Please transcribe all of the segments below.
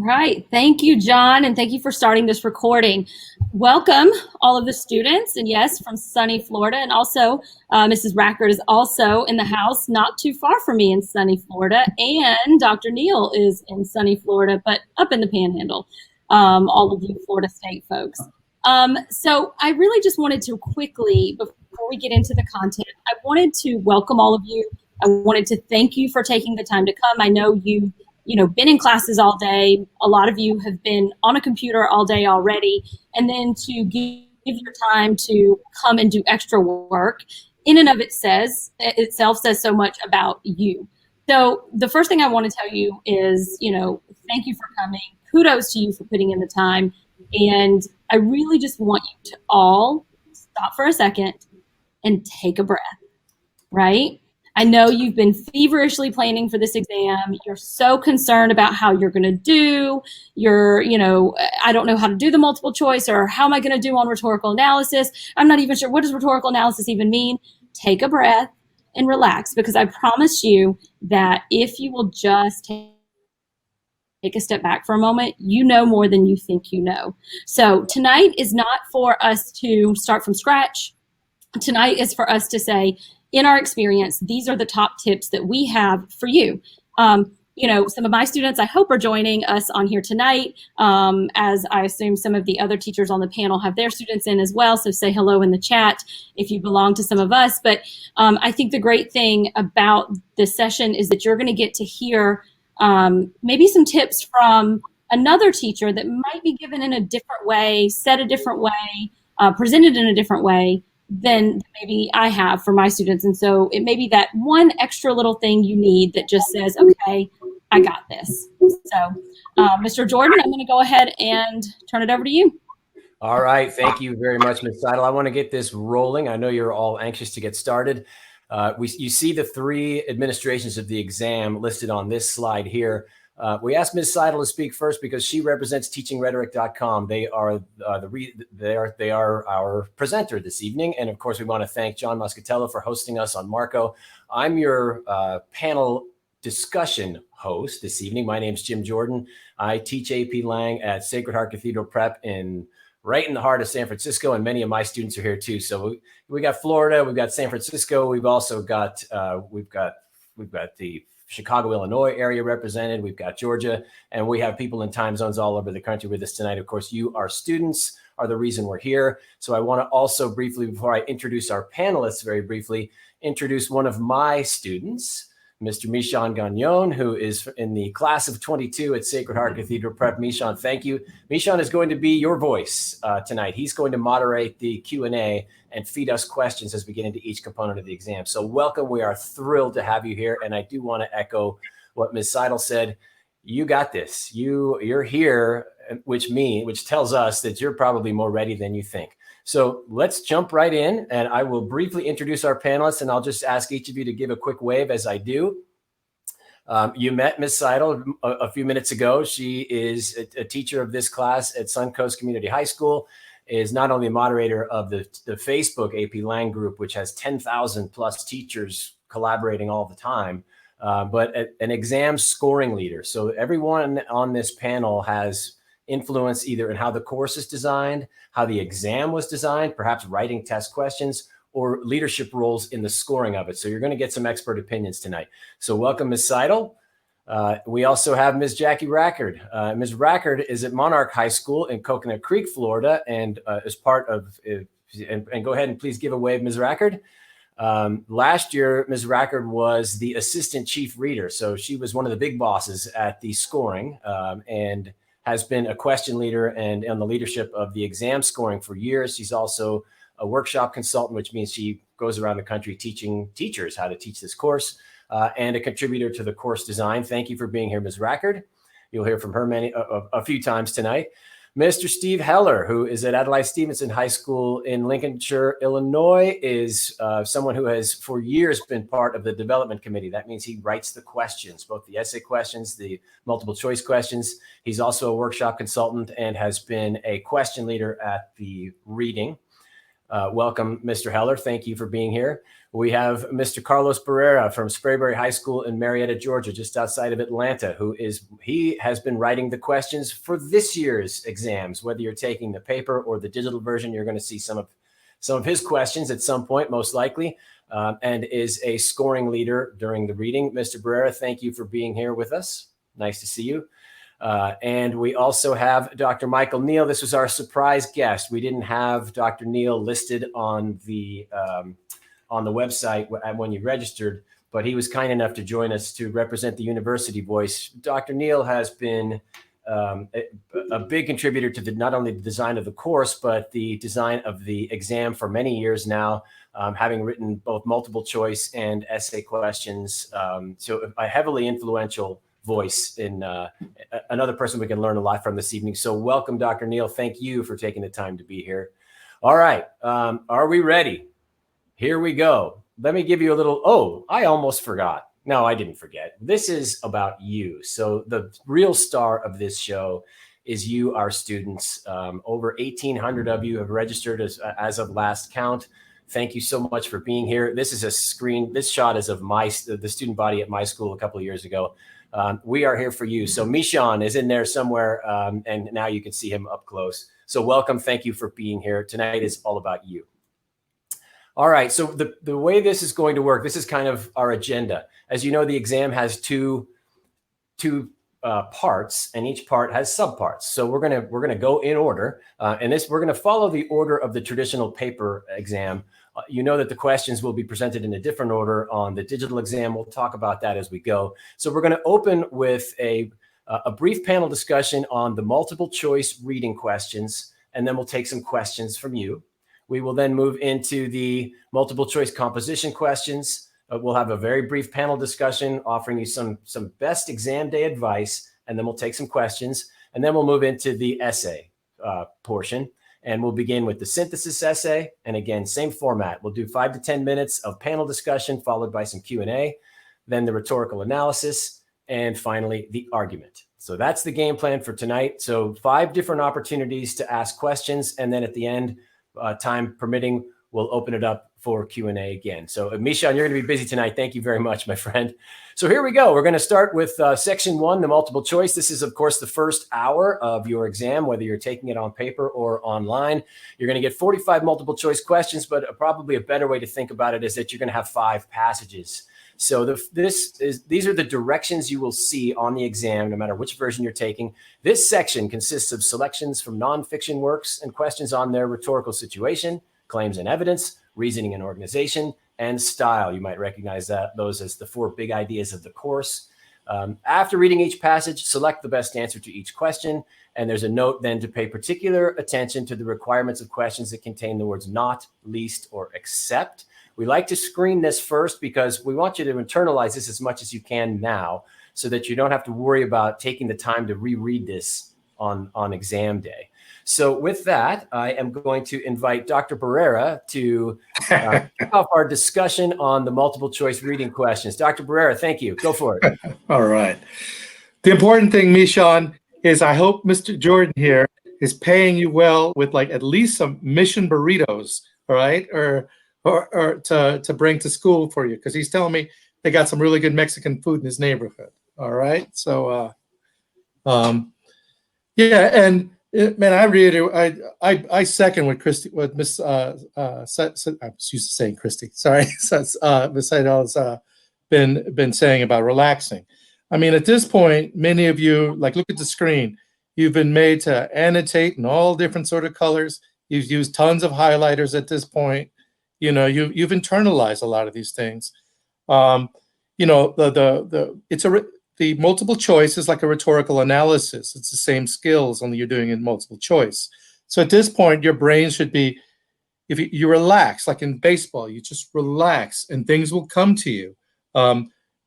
Right. Thank you, John, and thank you for starting this recording. Welcome, all of the students, and yes, from sunny Florida, and also Mrs. Rackard is also in the house, not too far from me in sunny Florida, and Dr. Neal is in sunny Florida, but up in the Panhandle. All of you Florida State folks. So I really just wanted to quickly, before we get into the content, I wanted to welcome all of you. I wanted to thank you for taking the time to come. I know you've been in classes all day. A lot of you have been on a computer all day already. And then to give your time to come and do extra work in and of itself says so much about you. So the first thing I want to tell you is, thank you for coming. Kudos to you for putting in the time. And I really just want you to all stop for a second and take a breath, right? I know you've been feverishly planning for this exam. You're so concerned about how you're going to do. I don't know how to do the multiple choice, or how am I going to do on rhetorical analysis? I'm not even sure, what does rhetorical analysis even mean? Take a breath and relax, because I promise you that if you will just take a step back for a moment, you know more than you think you know. So tonight is not for us to start from scratch. Tonight is for us to say, in our experience, these are the top tips that we have for you. Some of my students, I hope, are joining us on here tonight, as I assume some of the other teachers on the panel have their students in as well. So say hello in the chat if you belong to some of us. But I think the great thing about this session is that you're going to get to hear maybe some tips from another teacher that might be given in a different way, said a different way, presented in a different way than maybe I have for my students. And so it may be that one extra little thing you need that just says, okay, I got this. So Mr. Jordan, I'm going to go ahead and turn it over to you. All right. Thank you very much, Ms. Seidel. I want to get this rolling. I know you're all anxious to get started. You see the three administrations of the exam listed on this slide here. We asked Ms. Seidel to speak first because she represents teachingrhetoric.com. They are they are our presenter this evening, and of course, we want to thank John Muscatello for hosting us on Marco. I'm your panel discussion host this evening. My name's Jim Jordan. I teach AP Lang at Sacred Heart Cathedral Prep right in the heart of San Francisco, and many of my students are here too. So we got Florida, we've got San Francisco, we've also got we've got the Chicago, Illinois area represented. We've got Georgia, and we have people in time zones all over the country with us tonight. Of course, you, our students, are the reason we're here. So I want to also briefly, before I introduce our panelists very briefly, introduce one of my students, Mr. Mishan Gagnon, who is in the class of 22 at Sacred Heart Cathedral Prep. Mishan, thank you. Mishan is going to be your voice tonight. He's going to moderate the Q&A and feed us questions as we get into each component of the exam. So welcome. We are thrilled to have you here. And I do want to echo what Ms. Seidel said. You got this. You're here, which tells us that you're probably more ready than you think. So let's jump right in, and I will briefly introduce our panelists, and I'll just ask each of you to give a quick wave as I do. You met Ms. Seidel a few minutes ago. She is a teacher of this class at Suncoast Community High School, is not only a moderator of the Facebook AP Lang group, which has 10,000 plus teachers collaborating all the time, but an exam scoring leader. So everyone on this panel has influence either in how the course is designed, how the exam was designed, perhaps writing test questions, or leadership roles in the scoring of it. So you're going to get some expert opinions tonight. So welcome, Ms. Seidel. We also have Ms. Jackie Rackard. Ms. Rackard is at Monarch High School in Coconut Creek, Florida, and is part of, and go ahead and please give a wave, Ms. Rackard. Last year, Ms. Rackard was the assistant chief reader. So she was one of the big bosses at the scoring, and has been a question leader and on the leadership of the exam scoring for years. She's also a workshop consultant, which means she goes around the country teaching teachers how to teach this course, and a contributor to the course design. Thank you for being here, Ms. Rackard. You'll hear from her a few times tonight. Mr. Steve Heller, who is at Adlai Stevenson High School in Lincolnshire, Illinois, is someone who has for years been part of the development committee. That means he writes the questions, both the essay questions, the multiple choice questions. He's also a workshop consultant and has been a question leader at the reading. Welcome, Mr. Heller. Thank you for being here. We have Mr. Carlos Barrera from Sprayberry High School in Marietta, Georgia, just outside of Atlanta, he has been writing the questions for this year's exams. Whether you're taking the paper or the digital version, you're going to see some of his questions at some point, most likely, and is a scoring leader during the reading. Mr. Barrera, thank you for being here with us. Nice to see you. And we also have Dr. Michael Neal. This was our surprise guest. We didn't have Dr. Neal listed on the website when you registered, but he was kind enough to join us to represent the university voice. Dr. Neal has been a big contributor to not only the design of the course, but the design of the exam for many years now, having written both multiple choice and essay questions. So a heavily influential voice in another person we can learn a lot from this evening. So welcome, Dr. Neal. Thank you for taking the time to be here. All right. Are we ready? Here we go. Let me give you a little, oh, I almost forgot. No, I didn't forget. This is about you. So the real star of this show is you, our students. Over 1,800 of you have registered as of last count. Thank you so much for being here. This is a screen. This shot is of the student body at my school a couple of years ago. We are here for you. So Mishan is in there somewhere, and now you can see him up close. So welcome. Thank you for being here. Tonight is all about you. All right. So the way this is going to work, this is kind of our agenda. As you know, the exam has two parts, and each part has subparts. So we're gonna go in order, and we're gonna follow the order of the traditional paper exam. You know that the questions will be presented in a different order on the digital exam. We'll talk about that as we go. So we're going to open with a brief panel discussion on the multiple choice reading questions, and then we'll take some questions from you. We will then move into the multiple choice composition questions. We'll have a very brief panel discussion offering you some best exam day advice, and then we'll take some questions, and then we'll move into the essay portion. And we'll begin with the synthesis essay. And again, same format. We'll do 5 to 10 minutes of panel discussion, followed by some Q&A, then the rhetorical analysis, and finally, the argument. So that's the game plan for tonight. So 5 different opportunities to ask questions. And then at the end, time permitting, we'll open it up for Q&A again. So Mishan, you're going to be busy tonight. Thank you very much, my friend. So here we go. We're going to start with section 1, the multiple choice. This is, of course, the first hour of your exam, whether you're taking it on paper or online. You're going to get 45 multiple choice questions, but probably a better way to think about it is that you're going to have 5 passages. So these are the directions you will see on the exam, no matter which version you're taking. This section consists of selections from nonfiction works and questions on their rhetorical situation, claims and evidence, reasoning and organization, and style. You might recognize those as the 4 big ideas of the course. After reading each passage, select the best answer to each question. And there's a note then to pay particular attention to the requirements of questions that contain the words not, least, or except. We like to screen this first because we want you to internalize this as much as you can now so that you don't have to worry about taking the time to reread this on exam day. So with that, I am going to invite Dr. Barrera to kick off our discussion on the multiple choice reading questions. Dr. Barrera, thank you. Go for it. All right. The important thing, Mishan, is I hope Mr. Jordan here is paying you well with like at least some mission burritos, all right, or to bring to school for you, because he's telling me they got some really good Mexican food in his neighborhood. All right. So, yeah, and man, I second what Miss I'm used to saying Christy. Sorry, Miss Seidel has been saying about relaxing. I mean, at this point, many of you, like, look at the screen. You've been made to annotate in all different sort of colors. You've used tons of highlighters at this point. You know, you've internalized a lot of these things. You know, the multiple choice is like a rhetorical analysis. It's the same skills, only you're doing it in multiple choice. So at this point, your brain should be, if you relax, like in baseball, you just relax and things will come to you.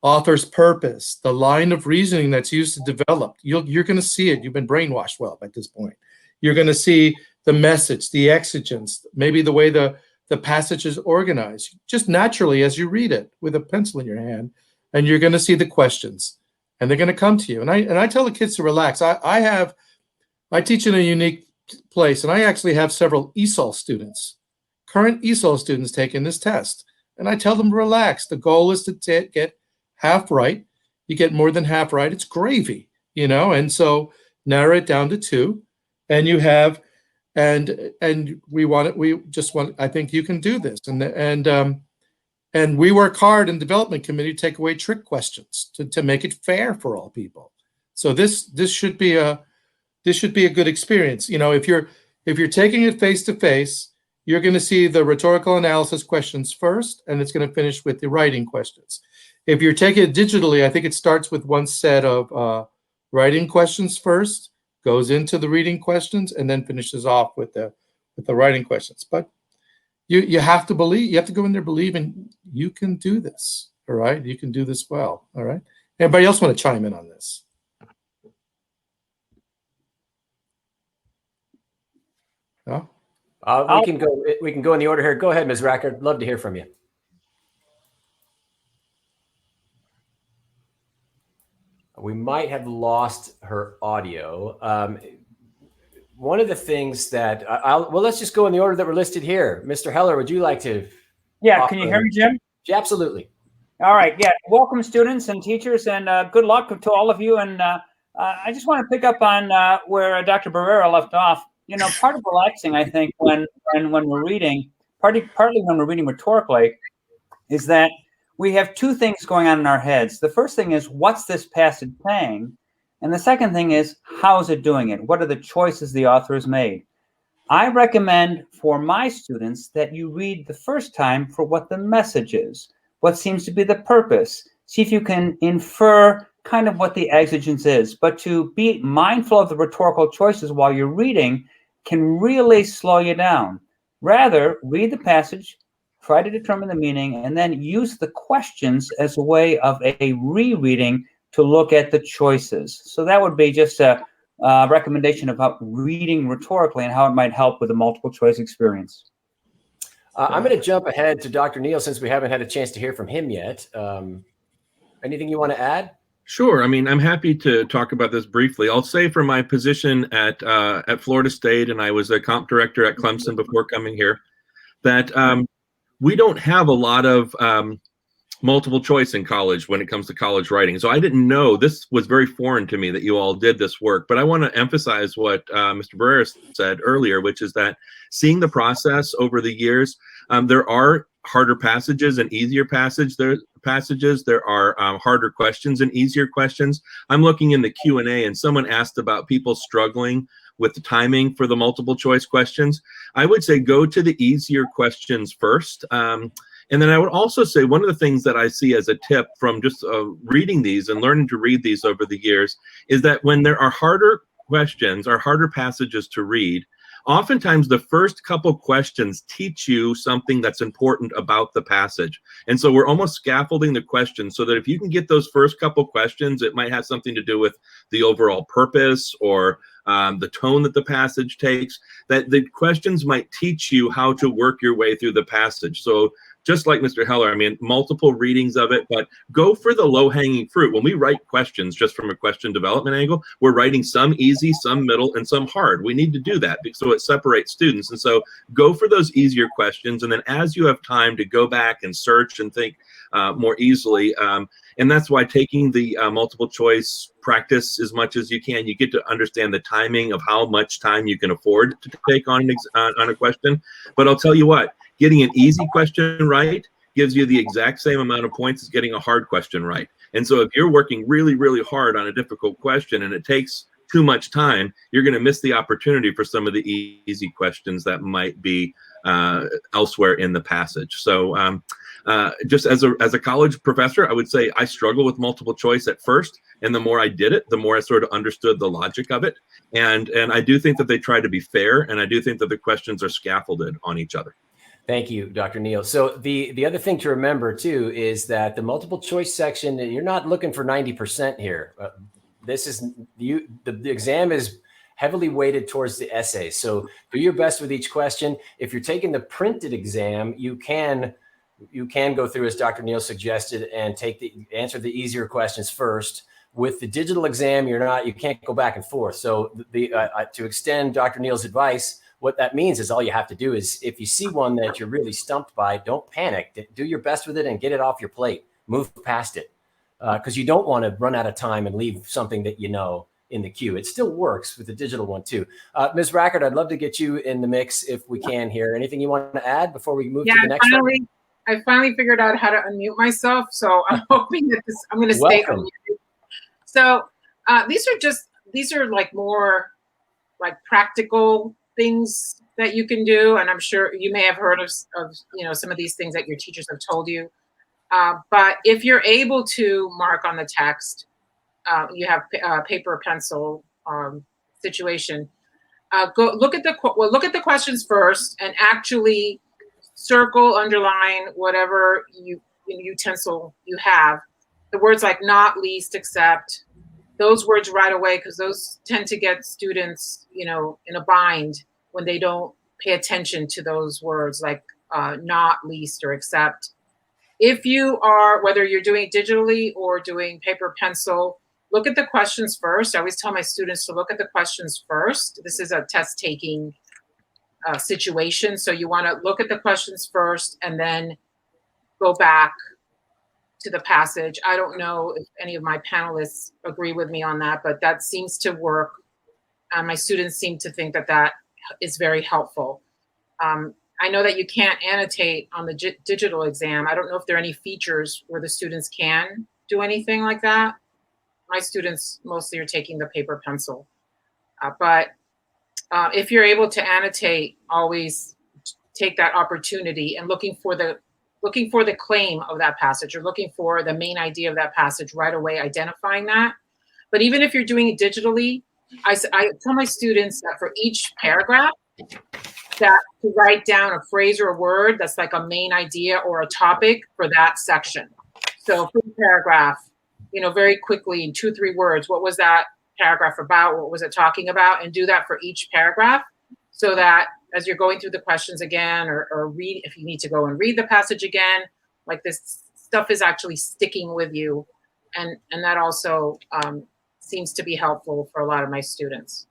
Author's purpose, the line of reasoning that's used to develop, you're going to see it. You've been brainwashed well at this point. You're going to see the message, the exigence, maybe the way the passage is organized, just naturally as you read it with a pencil in your hand, and you're going to see the questions, and they're going to come to you. And I tell the kids to relax. I teach in a unique place, and I actually have several ESOL students current ESOL students taking this test. And I tell them to relax. The goal is to get half right. You get more than half right, it's gravy, and so narrow it down to 2, and you have, and we just want, I think you can do this. And we work hard in development committee to take away trick questions to make it fair for all people. So this should be a good experience. If you're taking it face to face, you're going to see the rhetorical analysis questions first, and it's going to finish with the writing questions. If you're taking it digitally, I think it starts with one set of writing questions first, goes into the reading questions, and then finishes off with the writing questions. But you have to believe, you have to go in there believing you can do this. All right, you can do this well. All right. Anybody else want to chime in on this? No? We can go in the order here. Go ahead, Ms. Racker. Love to hear from you. We might have lost her audio. One of the things that let's just go in the order that were listed here. Mr. Heller, would you like to? Yeah, can you hear me, Jim? Yeah, absolutely. All right. Yeah, welcome students and teachers, and good luck to all of you. And I just want to pick up on where Dr. Barrera left off. Part of relaxing, I think, when we're reading, partly when we're reading rhetorically, is that we have 2 things going on in our heads. The first thing is, what's this passage saying? And the second thing is, how is it doing it? What are the choices the author has made? I recommend for my students that you read the first time for what the message is, what seems to be the purpose. See if you can infer kind of what the exigence is. But to be mindful of the rhetorical choices while you're reading can really slow you down. Rather, read the passage, try to determine the meaning, and then use the questions as a way of a rereading to look at the choices. So that would be just a recommendation about reading rhetorically and how it might help with the multiple choice experience. I'm going to jump ahead to Dr. Neal since we haven't had a chance to hear from him yet. Anything you want to add? Sure. I mean, I'm happy to talk about this briefly. I'll say for my position at Florida State, and I was a comp director at Clemson before coming here, that we don't have a lot of multiple choice in college when it comes to college writing. So I didn't know, this was very foreign to me that you all did this work. But I want to emphasize what Mr. Barrera said earlier, which is that seeing the process over the years, there are harder passages and easier passages. There are harder questions and easier questions. I'm looking in the Q&A, and someone asked about people struggling with the timing for the multiple choice questions. I would say go to the easier questions first. And then I would also say one of the things that I see as a tip from just reading these and learning to read these over the years is that when there are harder questions or harder passages to read, oftentimes the first couple questions teach you something that's important about the passage. And so we're almost scaffolding the questions so that if you can get those first couple questions, it might have something to do with the overall purpose or the tone that the passage takes, that the questions might teach you how to work your way through the passage. So just like Mr. Heller, I mean, multiple readings of it, but go for the low-hanging fruit. When we write questions just from a question development angle, we're writing some easy, some middle, and some hard. We need to do that so it separates students. And so go for those easier questions. And then as you have time to go back and search and think more easily, and that's why taking the multiple choice practice as much as you can, you get to understand the timing of how much time you can afford to take on a question. But I'll tell you what, getting an easy question right gives you the exact same amount of points as getting a hard question right. And so if you're working really, really hard on a difficult question and it takes too much time, you're going to miss the opportunity for some of the easy questions that might be elsewhere in the passage. So just as a college professor, I would say I struggle with multiple choice at first, and the more I did it, the more I sort of understood the logic of it. And I do think that they try to be fair, and I do think that the questions are scaffolded on each other. Thank you, Dr. Neal. So the other thing to remember too is that the multiple choice section, you're not looking for 90% here. This is the exam is heavily weighted towards the essay. So do your best with each question. If you're taking the printed exam, you can go through, as Dr. Neal suggested, and answer the easier questions first. With the digital exam, you can't go back and forth. So to extend Dr. Neal's advice, what that means is all you have to do is, if you see one that you're really stumped by, don't panic. Do your best with it and get it off your plate. Move past it, because you don't want to run out of time and leave something that you know in the queue. It still works with the digital one too. Ms. Rackard, I'd love to get you in the mix if we can here. Anything you want to add before we move to the next one? I finally figured out how to unmute myself, so I'm hoping that I'm going to stay unmuted. So these are like more like practical things that you can do, and I'm sure you may have heard of some of these things that your teachers have told you. But if you're able to mark on the text, you have paper or pencil situation. Go look at the questions first, and actually circle, underline, whatever utensil you have. The words like not, least, except, those words right away, because those tend to get students, in a bind when they don't pay attention to those words like not, least, or except. If you are, whether you're doing it digitally or doing paper, pencil, look at the questions first. I always tell my students to look at the questions first. This is a test taking situation. So you want to look at the questions first and then go back to the passage. I don't know if any of my panelists agree with me on that, but that seems to work. My students seem to think that that is very helpful. I know that you can't annotate on the digital exam. I don't know if there are any features where the students can do anything like that. My students mostly are taking the paper pencil. But if you're able to annotate, always take that opportunity and looking for the claim of that passage, or looking for the main idea of that passage right away, identifying that. But even if you're doing it digitally, I tell my students that for each paragraph, that to write down a phrase or a word that's like a main idea or a topic for that section. So for the paragraph, very quickly in 2-3 words, what was that paragraph about? What was it talking about? And do that for each paragraph, so that as you're going through the questions again, or read, if you need to go and read the passage again, like this stuff is actually sticking with you. And that also seems to be helpful for a lot of my students.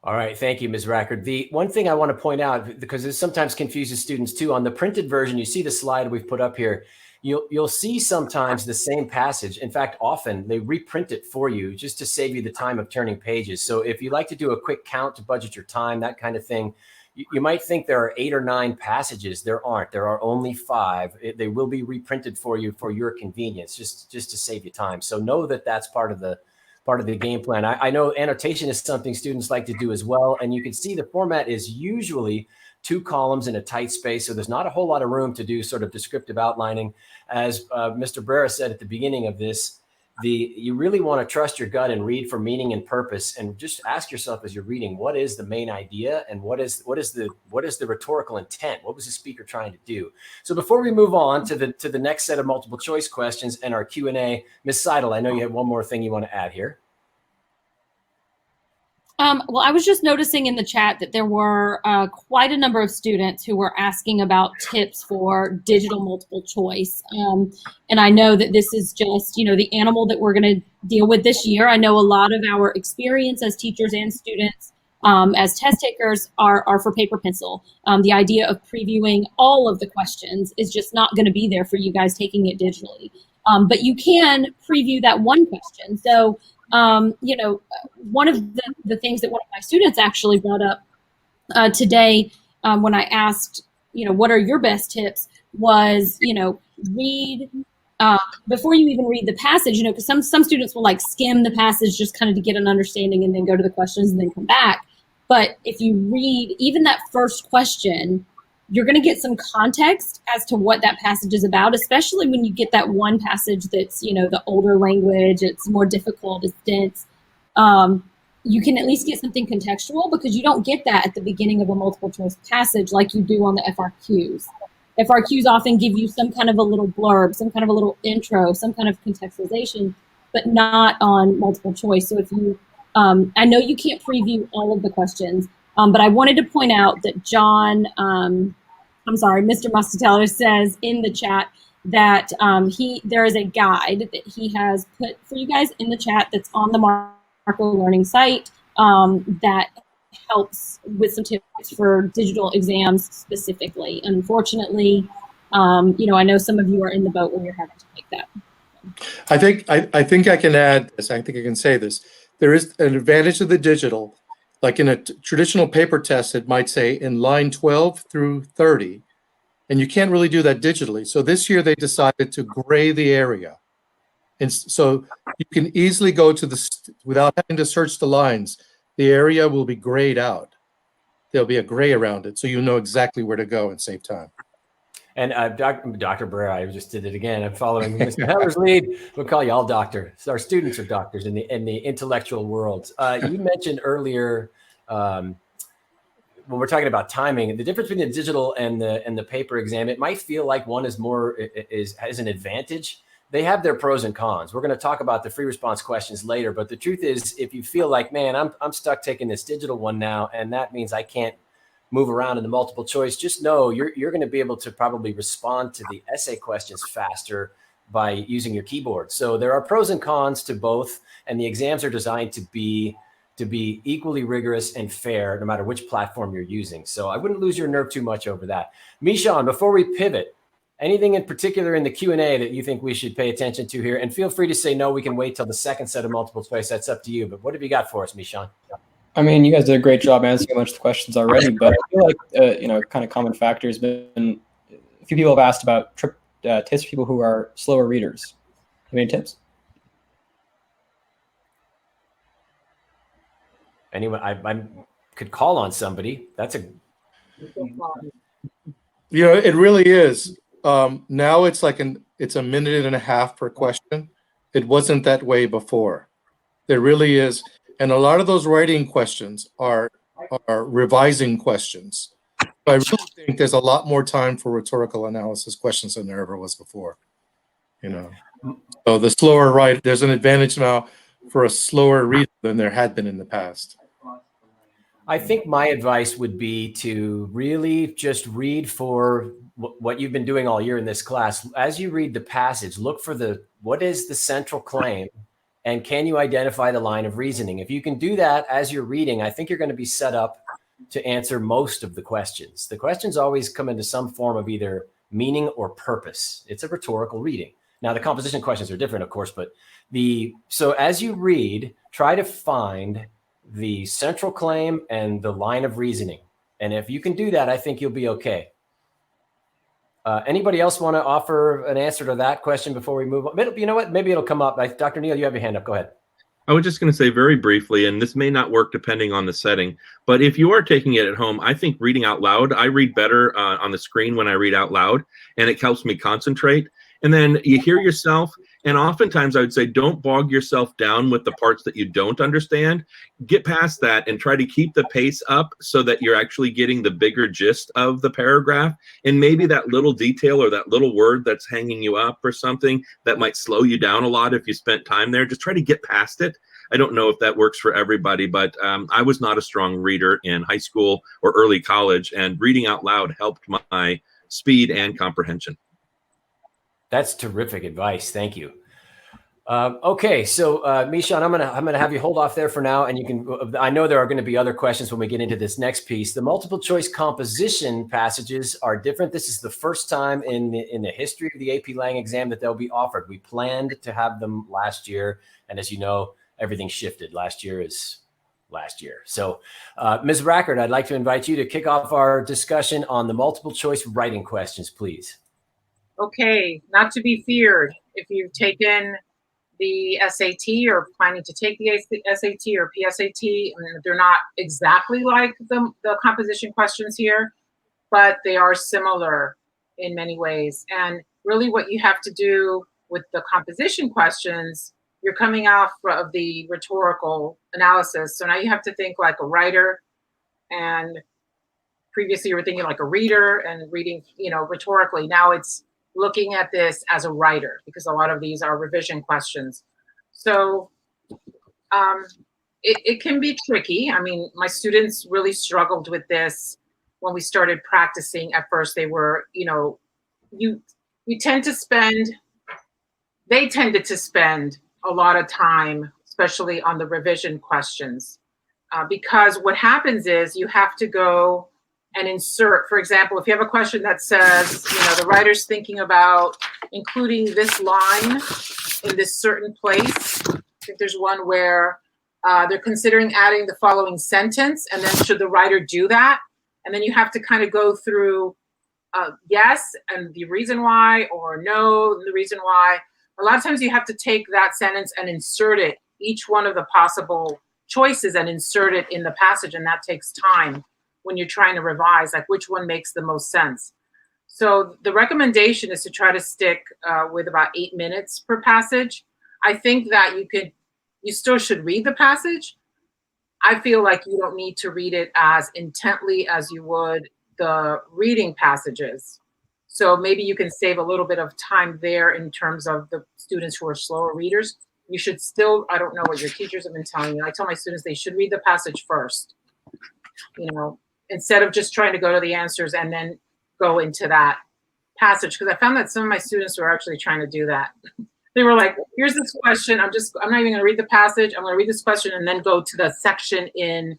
All right, thank you, Ms. Rackard. The one thing I want to point out, because it sometimes confuses students too, on the printed version, you see the slide we've put up here, you'll see sometimes the same passage. In fact, often they reprint it for you just to save you the time of turning pages. So if you like to do a quick count to budget your time, that kind of thing, you might think there are 8 or 9 passages. There aren't. There are only 5. They will be reprinted for you for your convenience, just to save you time. So know that that's part of the game plan. I know annotation is something students like to do as well. And you can see the format is usually 2 columns in a tight space. So there's not a whole lot of room to do sort of descriptive outlining. As Mr. Brera said at the beginning of this, you really want to trust your gut and read for meaning and purpose, and just ask yourself as you're reading, what is the main idea and what is the rhetorical intent? What was the speaker trying to do? So before we move on to the next set of multiple choice questions and our Q&A, Ms. Seidel, I know you have one more thing you want to add here. Well, I was just noticing in the chat that there were quite a number of students who were asking about tips for digital multiple choice. And I know that this is just, the animal that we're going to deal with this year. I know a lot of our experience as teachers and students as test takers are for paper pencil. The idea of previewing all of the questions is just not going to be there for you guys taking it digitally. But you can preview that one question. So one of the things that one of my students actually brought up today when I asked, what are your best tips, was, read before you even read the passage, because some students will like skim the passage just kind of to get an understanding and then go to the questions and then come back. But if you read even that first question, you're going to get some context as to what that passage is about, especially when you get that one passage that's, the older language, it's more difficult, it's dense. You can at least get something contextual, because you don't get that at the beginning of a multiple choice passage like you do on the FRQs. FRQs often give you some kind of a little blurb, some kind of a little intro, some kind of contextualization, but not on multiple choice. So if you, I know you can't preview all of the questions, but I wanted to point out that Mr. Mustateller says in the chat that there is a guide that he has put for you guys in the chat that's on the Marco Learning site that helps with some tips for digital exams specifically. Unfortunately, I know some of you are in the boat where you're having to make that. I think I can add this. I think I can say this. There is an advantage to the digital. Like in a traditional paper test, it might say in line 12 through 30, and you can't really do that digitally. So this year they decided to gray the area. And so you can easily go to without having to search the lines, the area will be grayed out. There'll be a gray around it, so you know exactly where to go and save time. And Dr. Barrera, I just did it again. I'm following Mr. Heller's lead. We'll call you all doctor. So our students are doctors in the intellectual world. You mentioned earlier when we're talking about timing, the difference between the digital and the paper exam. It might feel like one is has an advantage. They have their pros and cons. We're going to talk about the free response questions later. But the truth is, if you feel like, man, I'm stuck taking this digital one now, and that means I can't move around in the multiple choice, just know you're going to be able to probably respond to the essay questions faster by using your keyboard. So there are pros and cons to both, and the exams are designed to be equally rigorous and fair no matter which platform you're using. So I wouldn't lose your nerve too much over that. Mishan, before we pivot, anything in particular in the Q&A that you think we should pay attention to here? And feel free to say no, we can wait till the second set of multiple choice. That's up to you. But what have you got for us, Mishan? I mean, you guys did a great job answering a bunch of the questions already, but I feel like, kind of common factor has been a few people have asked about tips for people who are slower readers. Have any tips? Anyone? I could call on somebody. That's a... It really is. Now it's it's a minute and a half per question. It wasn't that way before. There really is. And a lot of those writing questions are revising questions. I really think there's a lot more time for rhetorical analysis questions than there ever was before. So the slower write, there's an advantage now for a slower reader than there had been in the past. I think my advice would be to really just read for what you've been doing all year in this class. As you read the passage, look for what is the central claim, and can you identify the line of reasoning? If you can do that as you're reading, I think you're going to be set up to answer most of the questions. The questions always come into some form of either meaning or purpose. It's a rhetorical reading. Now, the composition questions are different, of course, but so as you read, try to find the central claim and the line of reasoning. And if you can do that, I think you'll be okay. Anybody else want to offer an answer to that question before we move on? You know what? Maybe it'll come up. Dr. Neal, you have your hand up. Go ahead. I was just going to say very briefly, and this may not work depending on the setting, but if you are taking it at home, I think reading out loud, I read better on the screen when I read out loud, and it helps me concentrate. And then you hear yourself, and oftentimes I would say don't bog yourself down with the parts that you don't understand. Get past that and try to keep the pace up so that you're actually getting the bigger gist of the paragraph. And maybe that little detail or that little word that's hanging you up or something that might slow you down a lot if you spent time there, just try to get past it. I don't know if that works for everybody, but I was not a strong reader in high school or early college, and reading out loud helped my speed and comprehension. That's terrific advice. Thank you. Okay, so Mishan, I'm gonna have you hold off there for now, and you can. I know there are going to be other questions when we get into this next piece. The multiple choice composition passages are different. This is the first time in the history of the AP Lang exam that they'll be offered. We planned to have them last year, and as you know, everything shifted. Last year is last year. So, Ms. Rackard, I'd like to invite you to kick off our discussion on the multiple choice writing questions, please. Okay, not to be feared. If you've taken the SAT or planning to take the SAT or PSAT, they're not exactly like the composition questions here, but they are similar in many ways. And really what you have to do with the composition questions, you're coming off of the rhetorical analysis. So now you have to think like a writer, and previously you were thinking like a reader and reading, rhetorically. Now it's looking at this as a writer, because a lot of these are revision questions. So it can be tricky. I mean, my students really struggled with this when we started practicing. At first they were, they tended to spend a lot of time, especially on the revision questions. because what happens is you have to go and insert, for example, if you have a question that says, the writer's thinking about including this line in this certain place. I think there's one where they're considering adding the following sentence, and then should the writer do that? And then you have to kind of go through yes, and the reason why, or no, and the reason why. A lot of times you have to take that sentence and insert it, each one of the possible choices, and insert it in the passage, and that takes time when you're trying to revise, like which one makes the most sense. So the recommendation is to try to stick with about 8 minutes per passage. I think that you still should read the passage. I feel like you don't need to read it as intently as you would the reading passages. So maybe you can save a little bit of time there in terms of the students who are slower readers. You should still, I don't know what your teachers have been telling you. I tell my students they should read the passage first, instead of just trying to go to the answers and then go into that passage. Because I found that some of my students were actually trying to do that. They were like, here's this question. I'm not even gonna read the passage. I'm gonna read this question and then go to the section in,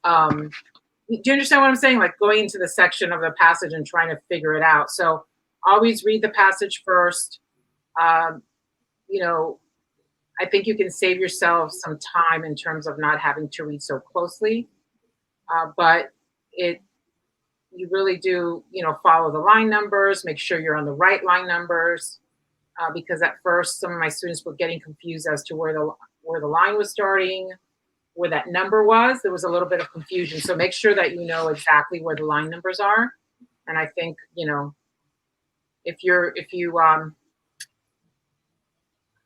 do you understand what I'm saying? Like going into the section of the passage and trying to figure it out. So always read the passage first. I think you can save yourself some time in terms of not having to read so closely. But you really do, follow the line numbers, make sure you're on the right line numbers, because at first some of my students were getting confused as to where the line was starting, where that number was. There was a little bit of confusion. So make sure that you know exactly where the line numbers are. And I think, if you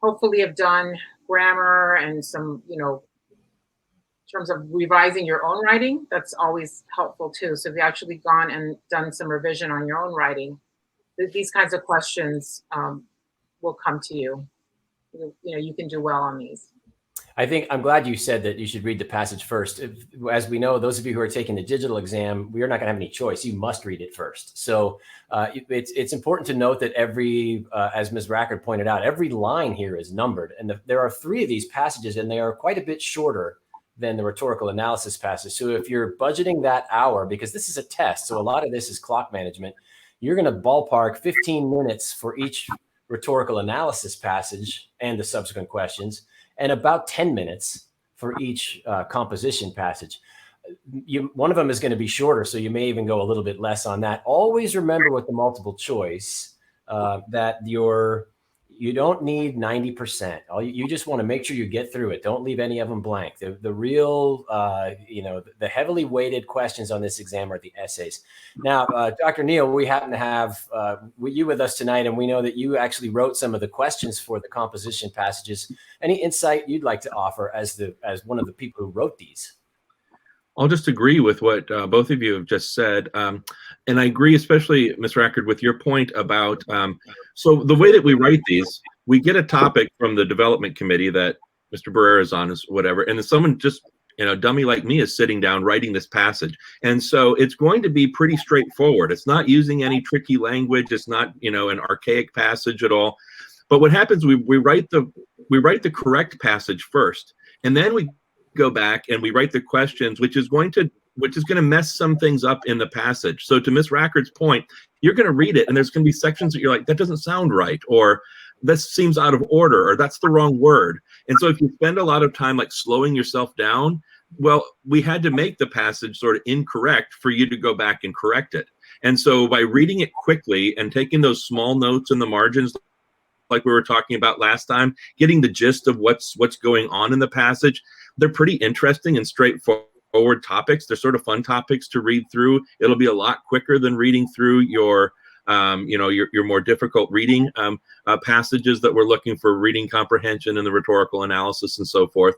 hopefully have done grammar and some, in terms of revising your own writing, that's always helpful too. So if you've actually gone and done some revision on your own writing, these kinds of questions will come to you. You can do well on these. I'm glad you said that you should read the passage first. As we know, those of you who are taking the digital exam, we are not going to have any choice. You must read it first. So it's important to note that as Ms. Rackard pointed out, every line here is numbered. And there are 3 of these passages, and they are quite a bit shorter than the rhetorical analysis passage. So if you're budgeting that hour, because this is a test, so a lot of this is clock management, you're going to ballpark 15 minutes for each rhetorical analysis passage and the subsequent questions, and about 10 minutes for each composition passage. One of them is going to be shorter, so you may even go a little bit less on that. Always remember with the multiple choice that you don't need 90%. You just want to make sure you get through it. Don't leave any of them blank. The real, the heavily weighted questions on this exam are the essays. Now, Dr. Neal, we happen to have you with us tonight, and we know that you actually wrote some of the questions for the composition passages. Any insight you'd like to offer as one of the people who wrote these? I'll just agree with what both of you have just said. And I agree, especially, Ms. Rackard, with your point about, so the way that we write these, we get a topic from the development committee that Mr. Barrera is on, is whatever, and then someone just, dummy like me is sitting down writing this passage. And so it's going to be pretty straightforward. It's not using any tricky language. It's not, an archaic passage at all. But what happens, we write the correct passage first, and then we go back and we write the questions, which is going to mess some things up in the passage. So to Ms. Rackard's point, you're going to read it and there's going to be sections that you're like, that doesn't sound right, or this seems out of order, or that's the wrong word. And so if you spend a lot of time like slowing yourself down, well, we had to make the passage sort of incorrect for you to go back and correct it. And so by reading it quickly and taking those small notes in the margins, like we were talking about last time, getting the gist of what's going on in the passage, they're pretty interesting and straightforward topics. They're sort of fun topics to read through. It'll be a lot quicker than reading through your more difficult reading passages that we're looking for reading comprehension and the rhetorical analysis and so forth.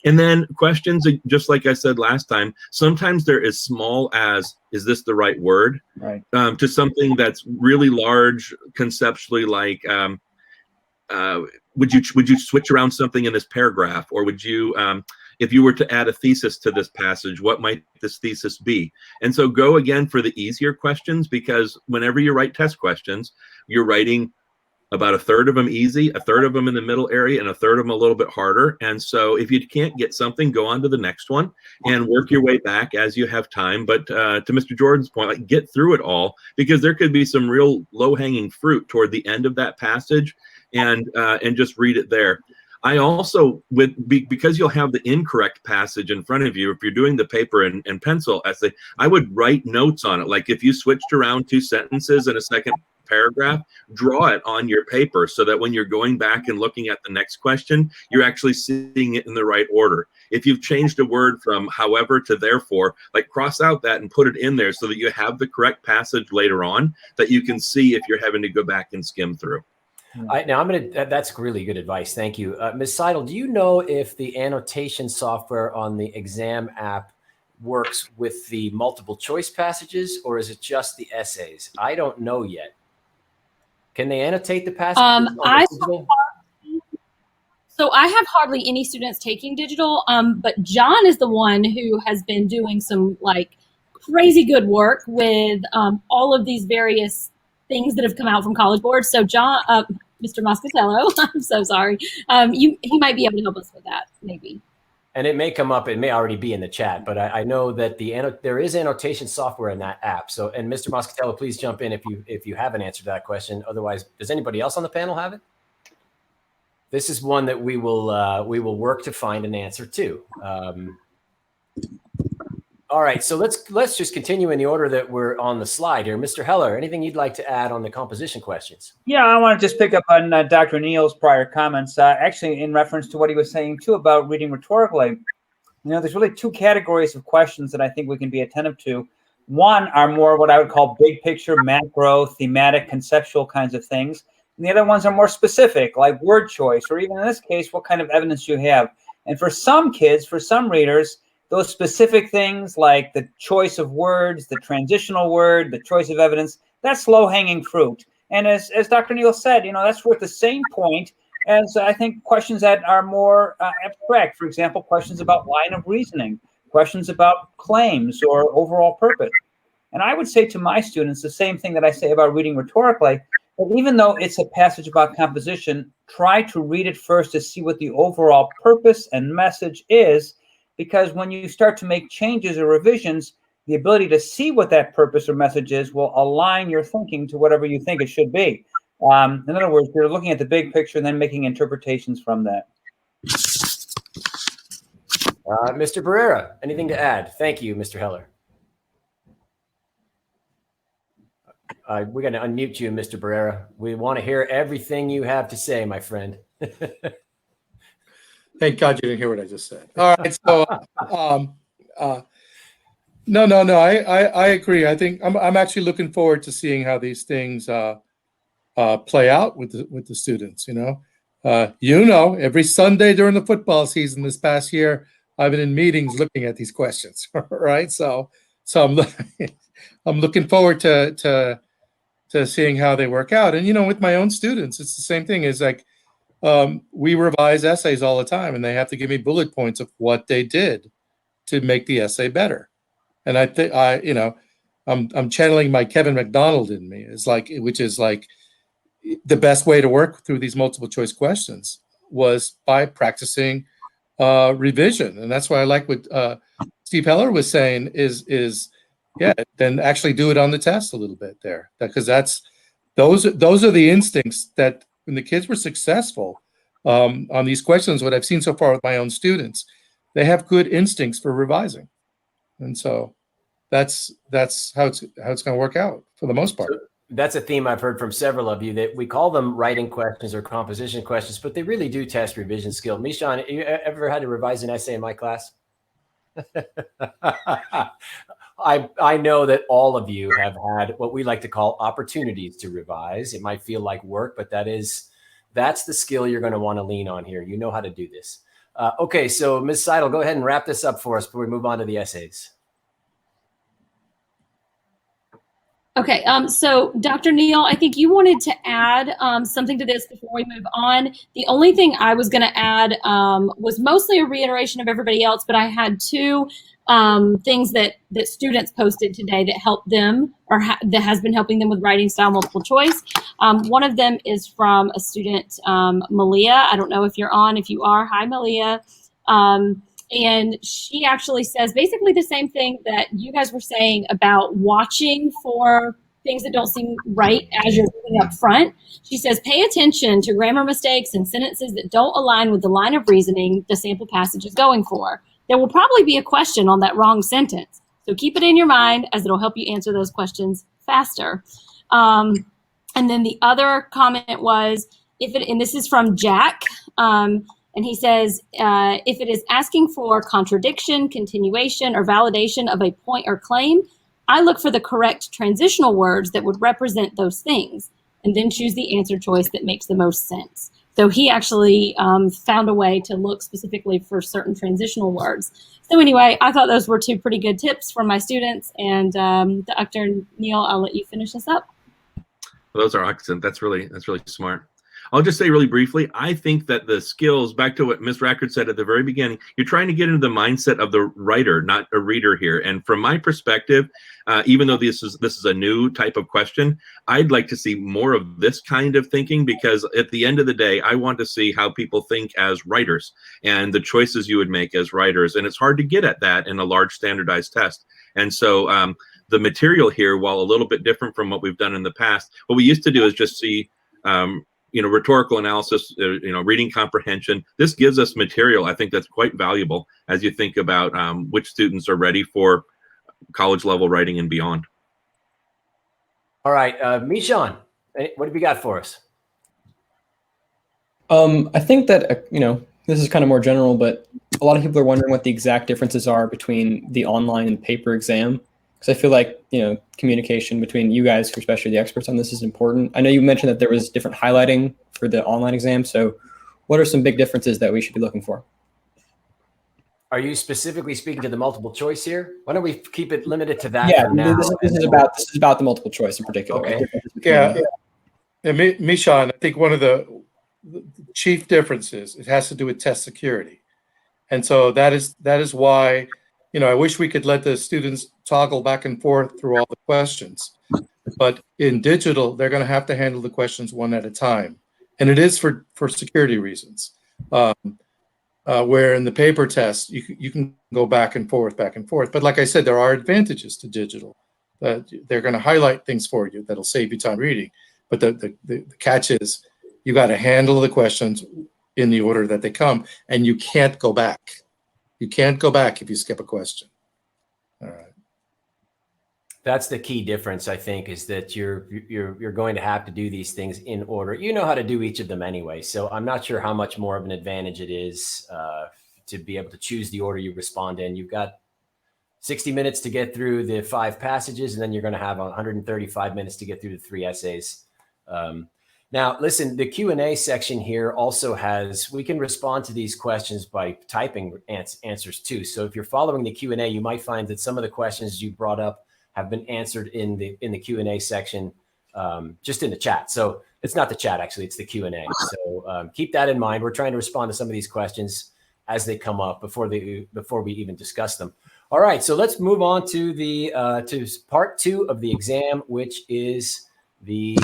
And then questions, just like I said last time, sometimes they're as small as, is this the right word? Right. To something that's really large conceptually, like, would you switch around something in this paragraph, or would you, if you were to add a thesis to this passage, what might this thesis be? And so go again for the easier questions, because whenever you write test questions, you're writing about a third of them easy, a third of them in the middle area, and a third of them a little bit harder. And so if you can't get something, go on to the next one and work your way back as you have time. But to Mr. Jordan's point, like, get through it all, because there could be some real low-hanging fruit toward the end of that passage, and just read it there. I also, because you'll have the incorrect passage in front of you, if you're doing the paper and pencil essay, I would write notes on it. Like if you switched around 2 sentences in a second paragraph, draw it on your paper so that when you're going back and looking at the next question, you're actually seeing it in the right order. If you've changed a word from however to therefore, like cross out that and put it in there so that you have the correct passage later on that you can see if you're having to go back and skim through. That's really good advice. Thank you. Ms. Seidel, do you know if the annotation software on the exam app works with the multiple choice passages, or is it just the essays? I don't know yet. Can they annotate the passages? So I have hardly any students taking digital, but John is the one who has been doing some like crazy good work with all of these various things that have come out from College Board. So John, Mr. Moscatello, I'm so sorry. He might be able to help us with that, maybe. And it may come up, it may already be in the chat, but I know that there is annotation software in that app. So, and Mr. Moscatello, please jump in if you have an answer to that question. Otherwise, does anybody else on the panel have it? This is one that we will work to find an answer to. All right, so let's just continue in the order that we're on the slide here. Mr. Heller, anything you'd like to add on the composition questions? Yeah, I want to just pick up on Dr. Neal's prior comments, actually in reference to what he was saying too about reading rhetorically. You know, there's really 2 categories of questions that I think we can be attentive to. One are more what I would call big picture, macro, thematic, conceptual kinds of things. And the other ones are more specific, like word choice, or even in this case, what kind of evidence you have. And for some kids, for some readers, those specific things like the choice of words, the transitional word, the choice of evidence, that's low-hanging fruit. And as Dr. Neal said, you know, that's worth the same point as I think questions that are more abstract. For example, questions about line of reasoning, questions about claims or overall purpose. And I would say to my students the same thing that I say about reading rhetorically, that even though it's a passage about composition, try to read it first to see what the overall purpose and message is, because when you start to make changes or revisions, the ability to see what that purpose or message is will align your thinking to whatever you think it should be. In other words, you're looking at the big picture and then making interpretations from that. Mr. Barrera, anything to add? Thank you, Mr. Heller. We're going to unmute you, Mr. Barrera. We want to hear everything you have to say, my friend. Thank God you didn't hear what I just said. All right, so no, I agree. I think I'm actually looking forward to seeing how these things play out with the students. You know, every Sunday during the football season this past year, I've been in meetings looking at these questions. Right, so I'm looking forward to seeing how they work out. And you know, with my own students, it's the same thing. Is like. We revise essays all the time, and they have to give me bullet points of what they did to make the essay better. And I think I'm channeling my Kevin McDonald in me, which is like the best way to work through these multiple choice questions was by practicing revision. And that's why I like what Steve Heller was saying is then actually do it on the test a little bit there, because those are the instincts that. When the kids were successful on these questions, what I've seen so far with my own students, they have good instincts for revising, and so that's how it's going to work out for the most part. So that's a theme I've heard from several of you, that we call them writing questions or composition questions, but they really do test revision skill. Mishan, you ever had to revise an essay in my class? I know that all of you have had what we like to call opportunities to revise. It might feel like work, but that's the skill you're going to want to lean on here. You know how to do this. Okay, so Ms. Seidel, go ahead and wrap this up for us before we move on to the essays. Okay, so Dr. Neal, I think you wanted to add something to this before we move on. The only thing I was going to add was mostly a reiteration of everybody else, but I had 2 things that students posted today that helped them or that has been helping them with writing style multiple choice. One of them is from a student, Malia. I don't know if you're on. If you are, hi, Malia. And she actually says basically the same thing that you guys were saying about watching for things that don't seem right as you're reading up front. She says, pay attention to grammar mistakes and sentences that don't align with the line of reasoning the sample passage is going for. There will probably be a question on that wrong sentence. So keep it in your mind as it'll help you answer those questions faster. And then the other comment was, and this is from Jack, and he says, if it is asking for contradiction, continuation, or validation of a point or claim, I look for the correct transitional words that would represent those things, and then choose the answer choice that makes the most sense. So he actually found a way to look specifically for certain transitional words. So anyway, I thought those were two pretty good tips for my students. And Dr. Neil, I'll let you finish this up. Well, those are excellent. That's really smart. I'll just say really briefly, I think that the skills, back to what Ms. Rackard said at the very beginning, you're trying to get into the mindset of the writer, not a reader here. And from my perspective, even though this is a new type of question, I'd like to see more of this kind of thinking, because at the end of the day, I want to see how people think as writers and the choices you would make as writers. And it's hard to get at that in a large standardized test. And so the material here, while a little bit different from what we've done in the past, what we used to do is just see rhetorical analysis, reading comprehension. This gives us material, I think, that's quite valuable as you think about which students are ready for college level writing and beyond. All right, Mishan, what have you got for us? I think that, this is kind of more general, but a lot of people are wondering what the exact differences are between the online and paper exam. Because I feel like, communication between you guys, who are especially the experts on this, is important. I know you mentioned that there was different highlighting for the online exam. So what are some big differences that we should be looking for? Are you specifically speaking to the multiple choice here? Why don't we keep it limited to that? Yeah, for now? This is about the multiple choice in particular. Okay. Yeah. And Mishan, I think one of the chief differences, it has to do with test security. And so that is why, I wish we could let the students toggle back and forth through all the questions. But in digital, they're going to have to handle the questions one at a time. And it is for security reasons. Where in the paper test, you can go back and forth. But like I said, there are advantages to digital. They're going to highlight things for you that'll save you time reading. But the catch is you got to handle the questions in the order that they come, and you can't go back. You can't go back if you skip a question. All right. That's the key difference, I think, is that you're going to have to do these things in order. You know how to do each of them anyway, so I'm not sure how much more of an advantage it is to be able to choose the order you respond in. You've got 60 minutes to get through the 5 passages, and then you're going to have 135 minutes to get through the 3 essays. Now, listen, the Q&A section here also we can respond to these questions by typing answers too. So if you're following the Q&A, you might find that some of the questions you brought up have been answered in the Q&A section, just in the chat. So it's not the chat, actually, it's the Q&A. So keep that in mind. We're trying to respond to some of these questions as they come up before we even discuss them. All right, so let's move on to to part 2 of the exam, which is the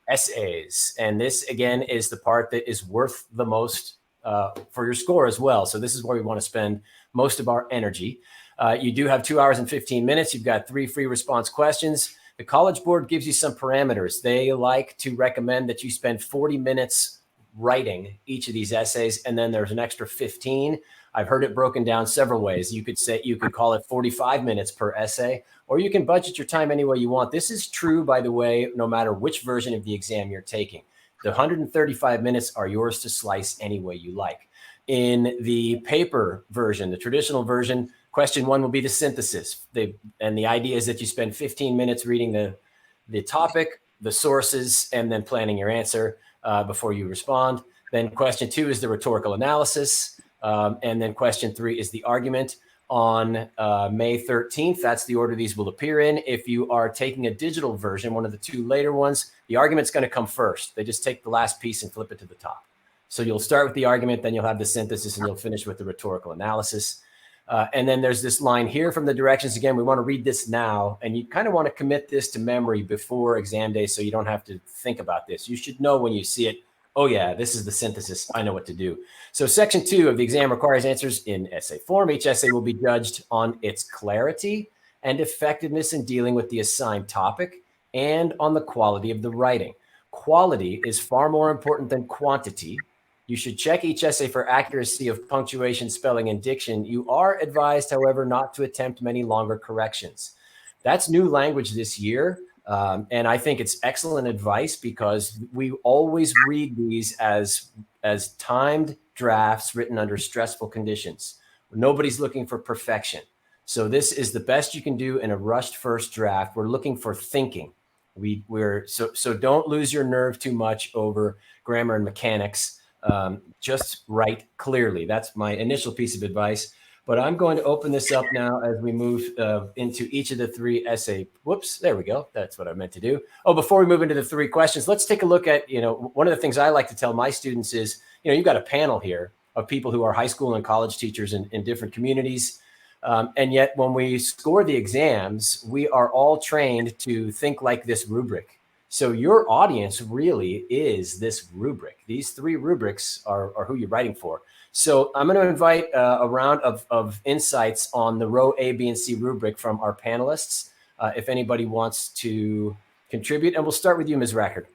essays. And this, again, is the part that is worth the most for your score as well. So this is where we want to spend most of our energy. You do have 2 hours and 15 minutes. You've got 3 free response questions. The College Board gives you some parameters. They like to recommend that you spend 40 minutes writing each of these essays, and then there's an extra 15. I've heard it broken down several ways. You could call it 45 minutes per essay, or you can budget your time any way you want. This is true, by the way, no matter which version of the exam you're taking. The 135 minutes are yours to slice any way you like. In the paper version, the traditional version, question 1 will be the synthesis. And the idea is that you spend 15 minutes reading the topic, the sources, and then planning your answer before you respond. Then question 2 is the rhetorical analysis. And then question 3 is the argument. On May 13th, that's the order these will appear in. If you are taking a digital version, one of the 2 later ones, the argument's going to come first. They just take the last piece and flip it to the top. So you'll start with the argument, then you'll have the synthesis, and you'll finish with the rhetorical analysis. And then there's this line here from the directions. Again, we want to read this now, and you kind of want to commit this to memory before exam day so you don't have to think about this. You should know when you see it, oh yeah, this is the synthesis. I know what to do. So section 2 of the exam requires answers in essay form. Each essay will be judged on its clarity and effectiveness in dealing with the assigned topic and on the quality of the writing. Quality is far more important than quantity. You should check each essay for accuracy of punctuation, spelling, and diction. You are advised, however, not to attempt many longer corrections. That's new language this year. And I think it's excellent advice because we always read these as timed drafts written under stressful conditions. Nobody's looking for perfection. So this is the best you can do in a rushed first draft. We're looking for thinking. So don't lose your nerve too much over grammar and mechanics. Just write clearly. That's my initial piece of advice. But I'm going to open this up now as we move into each of the 3 essay. Whoops, there we go. That's what I meant to do. Oh, before we move into the 3 questions, let's take a look at, one of the things I like to tell my students is, you've got a panel here of people who are high school and college teachers in different communities. And yet when we score the exams, we are all trained to think like this rubric. So your audience really is this rubric. These 3 rubrics are who you're writing for. So I'm going to invite a round of insights on the row A, B, and C rubric from our panelists, if anybody wants to contribute. And we'll start with you, Ms. Rackard.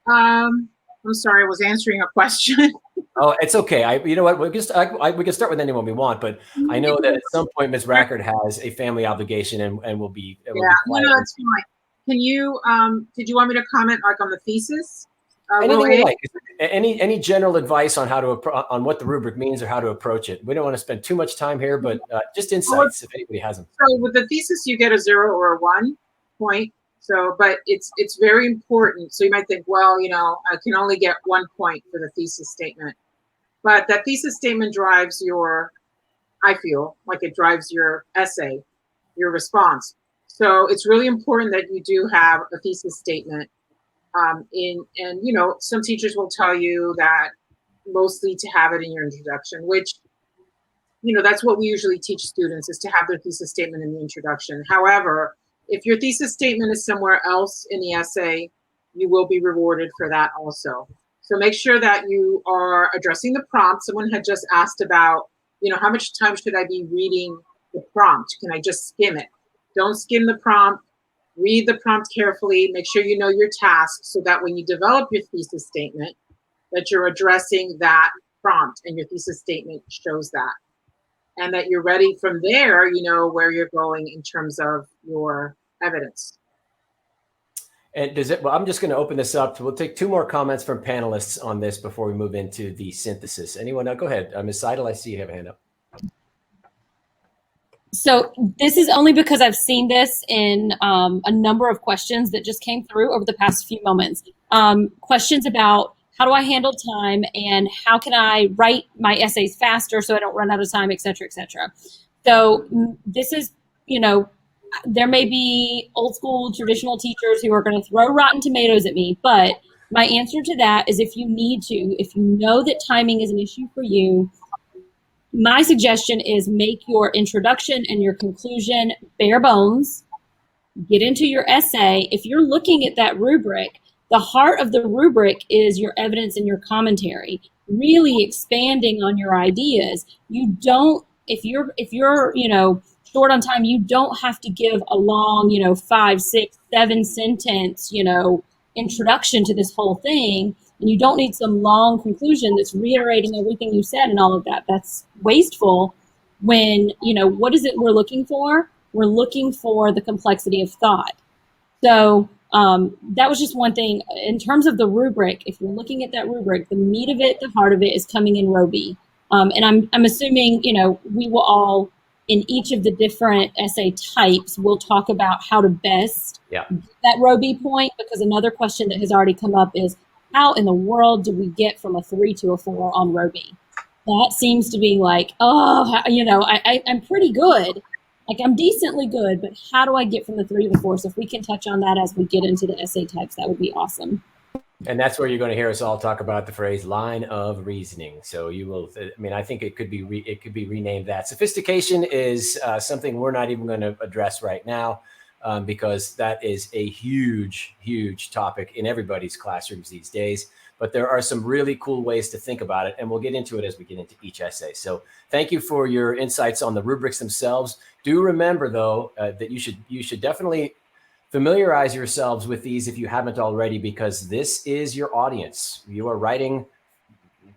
I'm sorry, I was answering a question. Oh, it's okay. You know what? We can start with anyone we want, but I know that at some point Ms. Rackard has a family obligation and will be. Yeah, no, that's fine. Can you? Did you want me to comment on the thesis? Anything you like. Any general advice on on what the rubric means or how to approach it? We don't want to spend too much time here, but just insights if anybody has them. So with the thesis, you get a 0 or a 1 point. So, but it's very important. So you might think, well, I can only get 1 point for the thesis statement, but that thesis statement drives I feel like it drives your essay, your response. So it's really important that you do have a thesis statement. Some teachers will tell you that mostly to have it in your introduction, which, that's what we usually teach students, is to have their thesis statement in the introduction. However, if your thesis statement is somewhere else in the essay, you will be rewarded for that also. So make sure that you are addressing the prompt. Someone had just asked about, how much time should I be reading the prompt? Can I just skim it? Don't skim the prompt. Read the prompt carefully. Make sure you know your task so that when you develop your thesis statement, that you're addressing that prompt and your thesis statement shows that. And that you're ready from there, where you're going in terms of your evidence. And I'm just going to open this up. We'll take 2 more comments from panelists on this before we move into the synthesis. Anyone? Go ahead. Ms. Seidel, I see you have a hand up. So this is only because I've seen this in a number of questions that just came through over the past few moments. Questions about how do I handle time and how can I write my essays faster so I don't run out of time, et cetera, et cetera. So this is, there may be old school traditional teachers who are going to throw rotten tomatoes at me, but my answer to that is if you know that timing is an issue for you, my suggestion is make your introduction and your conclusion bare bones. Get into your essay. If you're looking at that rubric, the heart of the rubric is your evidence and your commentary, really expanding on your ideas. If you're short on time, you don't have to give a long, 5, 6, 7 sentence, introduction to this whole thing. And you don't need some long conclusion that's reiterating everything you said and all of that. That's wasteful when, what is it we're looking for? We're looking for the complexity of thought. So that was just one thing. In terms of the rubric, if you're looking at that rubric, the meat of it, the heart of it is coming in row B. And I'm assuming, we will all, in each of the different essay types, we'll talk about how to best get that row B point, because another question that has already come up is, how in the world do we get from a 3 to a 4 on row B? That seems to be like, I'm pretty good. Like, I'm decently good, but how do I get from the 3 to the 4? So if we can touch on that as we get into the essay types, that would be awesome. And that's where you're going to hear us all talk about the phrase line of reasoning. So you will, I mean, I think it could be renamed that. Sophistication is something we're not even going to address right now because that is a huge, huge topic in everybody's classrooms these days. But there are some really cool ways to think about it, and we'll get into it as we get into each essay. So thank you for your insights on the rubrics themselves. Do remember, though, that you should definitely familiarize yourselves with these if you haven't already, because this is your audience. You are writing.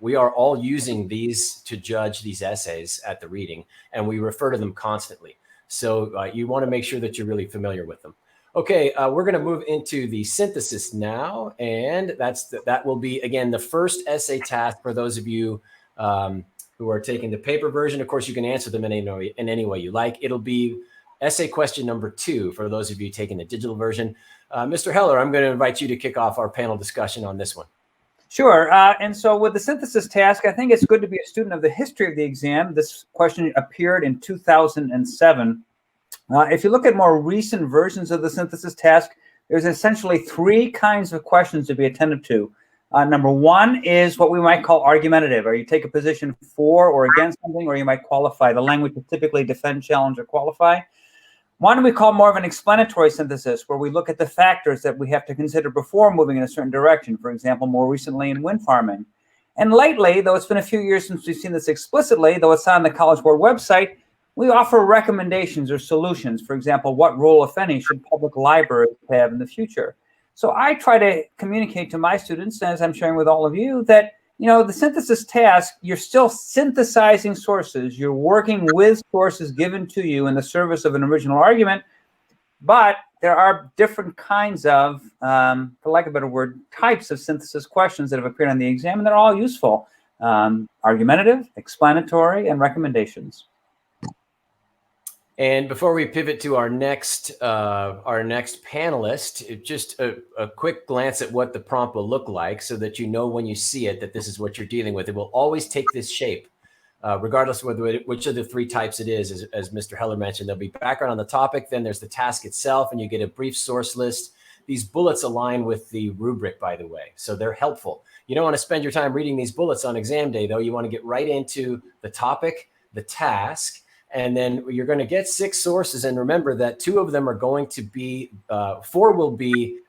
We are all using these to judge these essays at the reading, and we refer to them constantly. So you want to make sure that you're really familiar with them. Okay, we're going to move into the synthesis now, and that will be, again, the first essay task for those of you who are taking the paper version. Of course, you can answer them in any way you like. It'll be essay question number 2 for those of you taking the digital version. Mr. Heller, I'm going to invite you to kick off our panel discussion on this one. Sure. And so with the synthesis task, I think it's good to be a student of the history of the exam. This question appeared in 2007. If you look at more recent versions of the synthesis task, there's essentially 3 kinds of questions to be attended to. Number 1 is what we might call argumentative, or you take a position for or against something, or you might qualify. The language is typically defend, challenge, or qualify. One we call more of an explanatory synthesis, where we look at the factors that we have to consider before moving in a certain direction. For example, more recently in wind farming. And lately, though it's been a few years since we've seen this explicitly, though it's on the College Board website, we offer recommendations or solutions. For example, what role, if any, should public libraries have in the future? So I try to communicate to my students, as I'm sharing with all of you, that the synthesis task, you're still synthesizing sources. You're working with sources given to you in the service of an original argument, but there are different kinds of, for lack of a better word, types of synthesis questions that have appeared on the exam, and they're all useful. Argumentative, explanatory, and recommendations. And before we pivot to our next panelist, just a quick glance at what the prompt will look like so that you know when you see it that this is what you're dealing with. It will always take this shape, regardless of which of the 3 types it is. As Mr. Heller mentioned, there'll be background on the topic, then there's the task itself, and you get a brief source list. These bullets align with the rubric, by the way, so they're helpful. You don't want to spend your time reading these bullets on exam day, though. You want to get right into the topic, the task, and then you're going to get 6 sources. And remember that 2 of them are going to be, 4 will be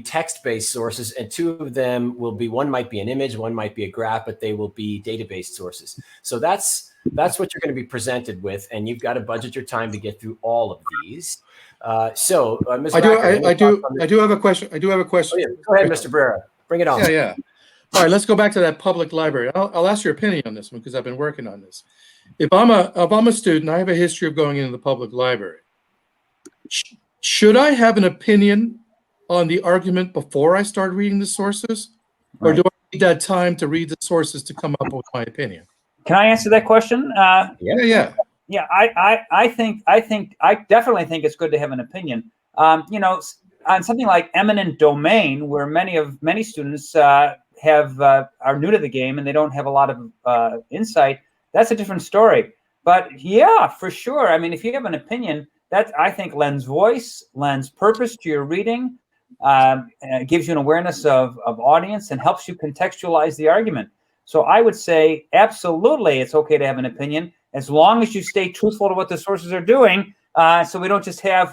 text-based sources, and 2 of them will be, one might be an image, one might be a graph, but they will be database sources. So that's what you're going to be presented with, and you've got to budget your time to get through all of these. Ms. I do have a question. Oh, yeah. Go ahead, Mr. Barrera. Bring it on. Yeah. All right, let's go back to that public library. I'll ask your opinion on this one because I've been working on this. If I'm a student, I have a history of going into the public library. Should I have an opinion on the argument before I start reading the sources, or do I need that time to read the sources to come up with my opinion? Can I answer that question? Yeah. Yeah, I definitely think it's good to have an opinion. On something like eminent domain, where many students are new to the game and they don't have a lot of insight. That's a different story. But yeah, for sure. I mean, if you have an opinion, that I think lends voice, lends purpose to your reading, gives you an awareness of audience, and helps you contextualize the argument. So I would say absolutely it's okay to have an opinion, as long as you stay truthful to what the sources are doing, so we don't just have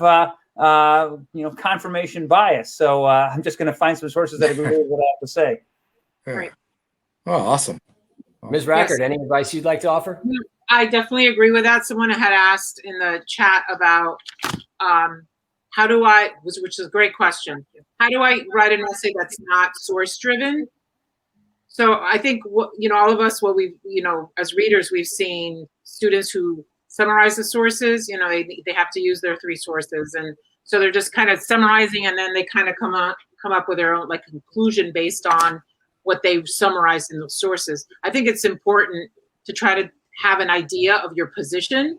confirmation bias. So I'm just going to find some sources that agree with what I have to say. Right. Oh, awesome. Ms. Rackard, any advice you'd like to offer? I definitely agree with that. Someone had asked in the chat about how do I, which is a great question. How do I write an essay that's not source driven? So I think all of us, what we've as readers, we've seen students who summarize the sources. They have to use their 3 sources, and so they're just kind of summarizing, and then they kind of come up with their own conclusion based on what they've summarized in those sources. I think it's important to try to have an idea of your position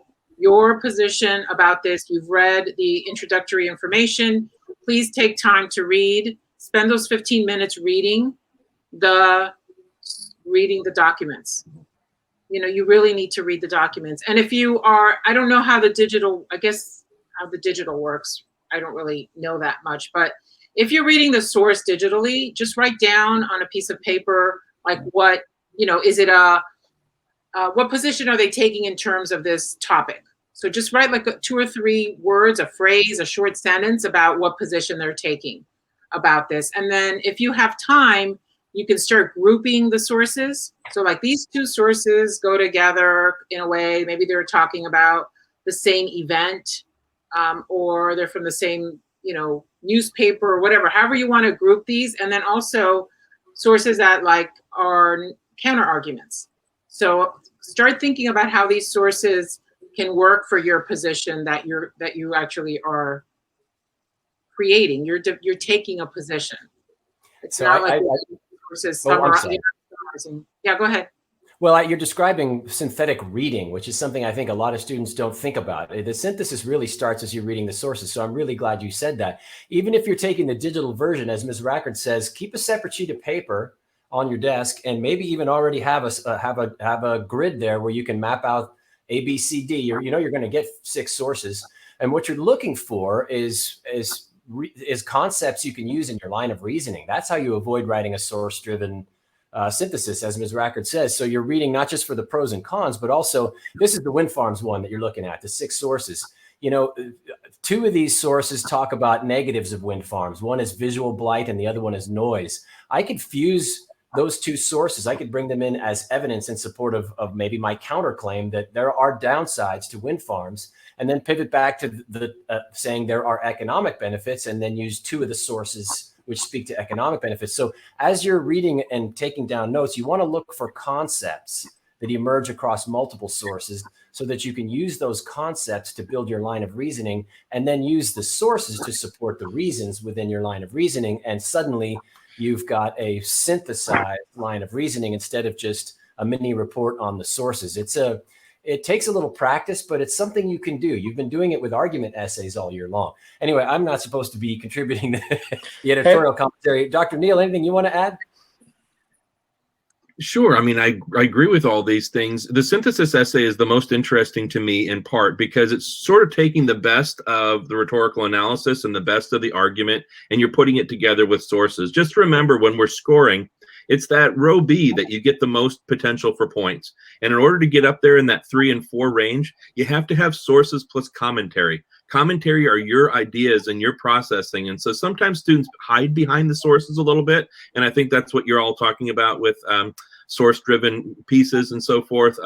about this. You've read the introductory information. Please take time to read. Spend those 15 minutes reading the documents. You really need to read the documents. And if you are, I don't know how the digital works. I don't really know that much, but if you're reading the source digitally, just write down on a piece of paper, like what, is it what position are they taking in terms of this topic? So just write like 2 or 3 words, a phrase, a short sentence about what position they're taking about this. And then if you have time, you can start grouping the sources. So like these 2 sources go together in a way, maybe they're talking about the same event, or they're from the same, newspaper or whatever, however you want to group these. And then also sources that like are counter arguments. So start thinking about how these sources can work for your position that you actually are creating. You're taking a position. It's not like sources summarizing. Yeah, go ahead. Well, you're describing synthetic reading, which is something I think a lot of students don't think about. The synthesis really starts as you're reading the sources. So I'm really glad you said that. Even if you're taking the digital version, as Ms. Rackard says, keep a separate sheet of paper on your desk, and maybe even already have a grid there where you can map out A, B, C, D. You're going to get 6 sources, and what you're looking for is concepts you can use in your line of reasoning. That's how you avoid writing a source-driven synthesis, as Ms. Rackard says. So you're reading not just for the pros and cons, but also this is the wind farms one that you're looking at, the 6 sources. 2 of these sources talk about negatives of wind farms. One is visual blight and the other one is noise. I could fuse those 2 sources. I could bring them in as evidence in support of maybe my counterclaim that there are downsides to wind farms, and then pivot back to the saying there are economic benefits, and then use 2 of the sources which speak to economic benefits. So as you're reading and taking down notes, you want to look for concepts that emerge across multiple sources so that you can use those concepts to build your line of reasoning, and then use the sources to support the reasons within your line of reasoning. And suddenly you've got a synthesized line of reasoning instead of just a mini report on the sources. It takes a little practice, but it's something you can do. You've been doing it with argument essays all year long. Anyway, I'm not supposed to be contributing the editorial commentary. Dr. Neal, anything you want to add? Sure. I mean, I agree with all these things. The synthesis essay is the most interesting to me in part because it's sort of taking the best of the rhetorical analysis and the best of the argument, and you're putting it together with sources. Just remember, when we're scoring, it's that row B that you get the most potential for points. And in order to get up there in that 3 and 4 range, you have to have sources plus commentary. Commentary are your ideas and your processing. And so sometimes students hide behind the sources a little bit. And I think that's what you're all talking about with source-driven pieces and so forth.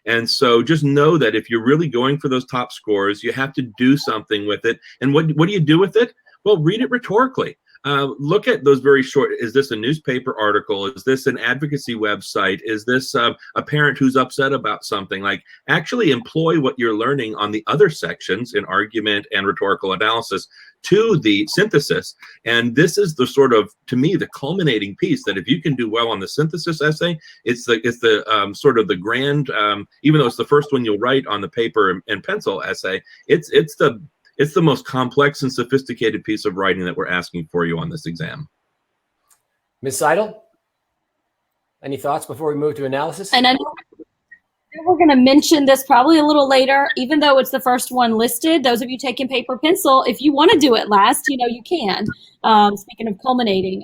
And so just know that if you're really going for those top scores, you have to do something with it. And what do you do with it? Well, read it rhetorically. Look at those very short. Is this a newspaper article? Is this an advocacy website? Is this a parent who's upset about something? Like, actually employ what you're learning on the other sections in argument and rhetorical analysis to the synthesis. And this is the sort of, to me, the culminating piece that if you can do well on the synthesis essay, it's the sort of the grand, even though it's the first one you'll write on the paper and pencil essay, it's the most complex and sophisticated piece of writing that we're asking for you on this exam. Ms. Seidel, any thoughts before we move to analysis? And I know we're going to mention this probably a little later, even though it's the first one listed. Those of you taking paper pencil, if you want to do it last, you can. Speaking of culminating,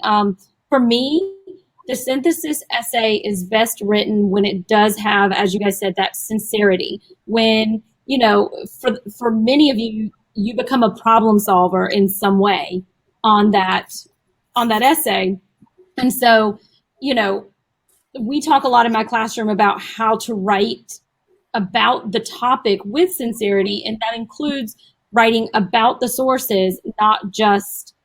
for me, the synthesis essay is best written when it does have, as you guys said, that sincerity. When, for many of you, you become a problem solver in some way on that essay. And so, we talk a lot in my classroom about how to write about the topic with sincerity, and that includes writing about the sources, not just,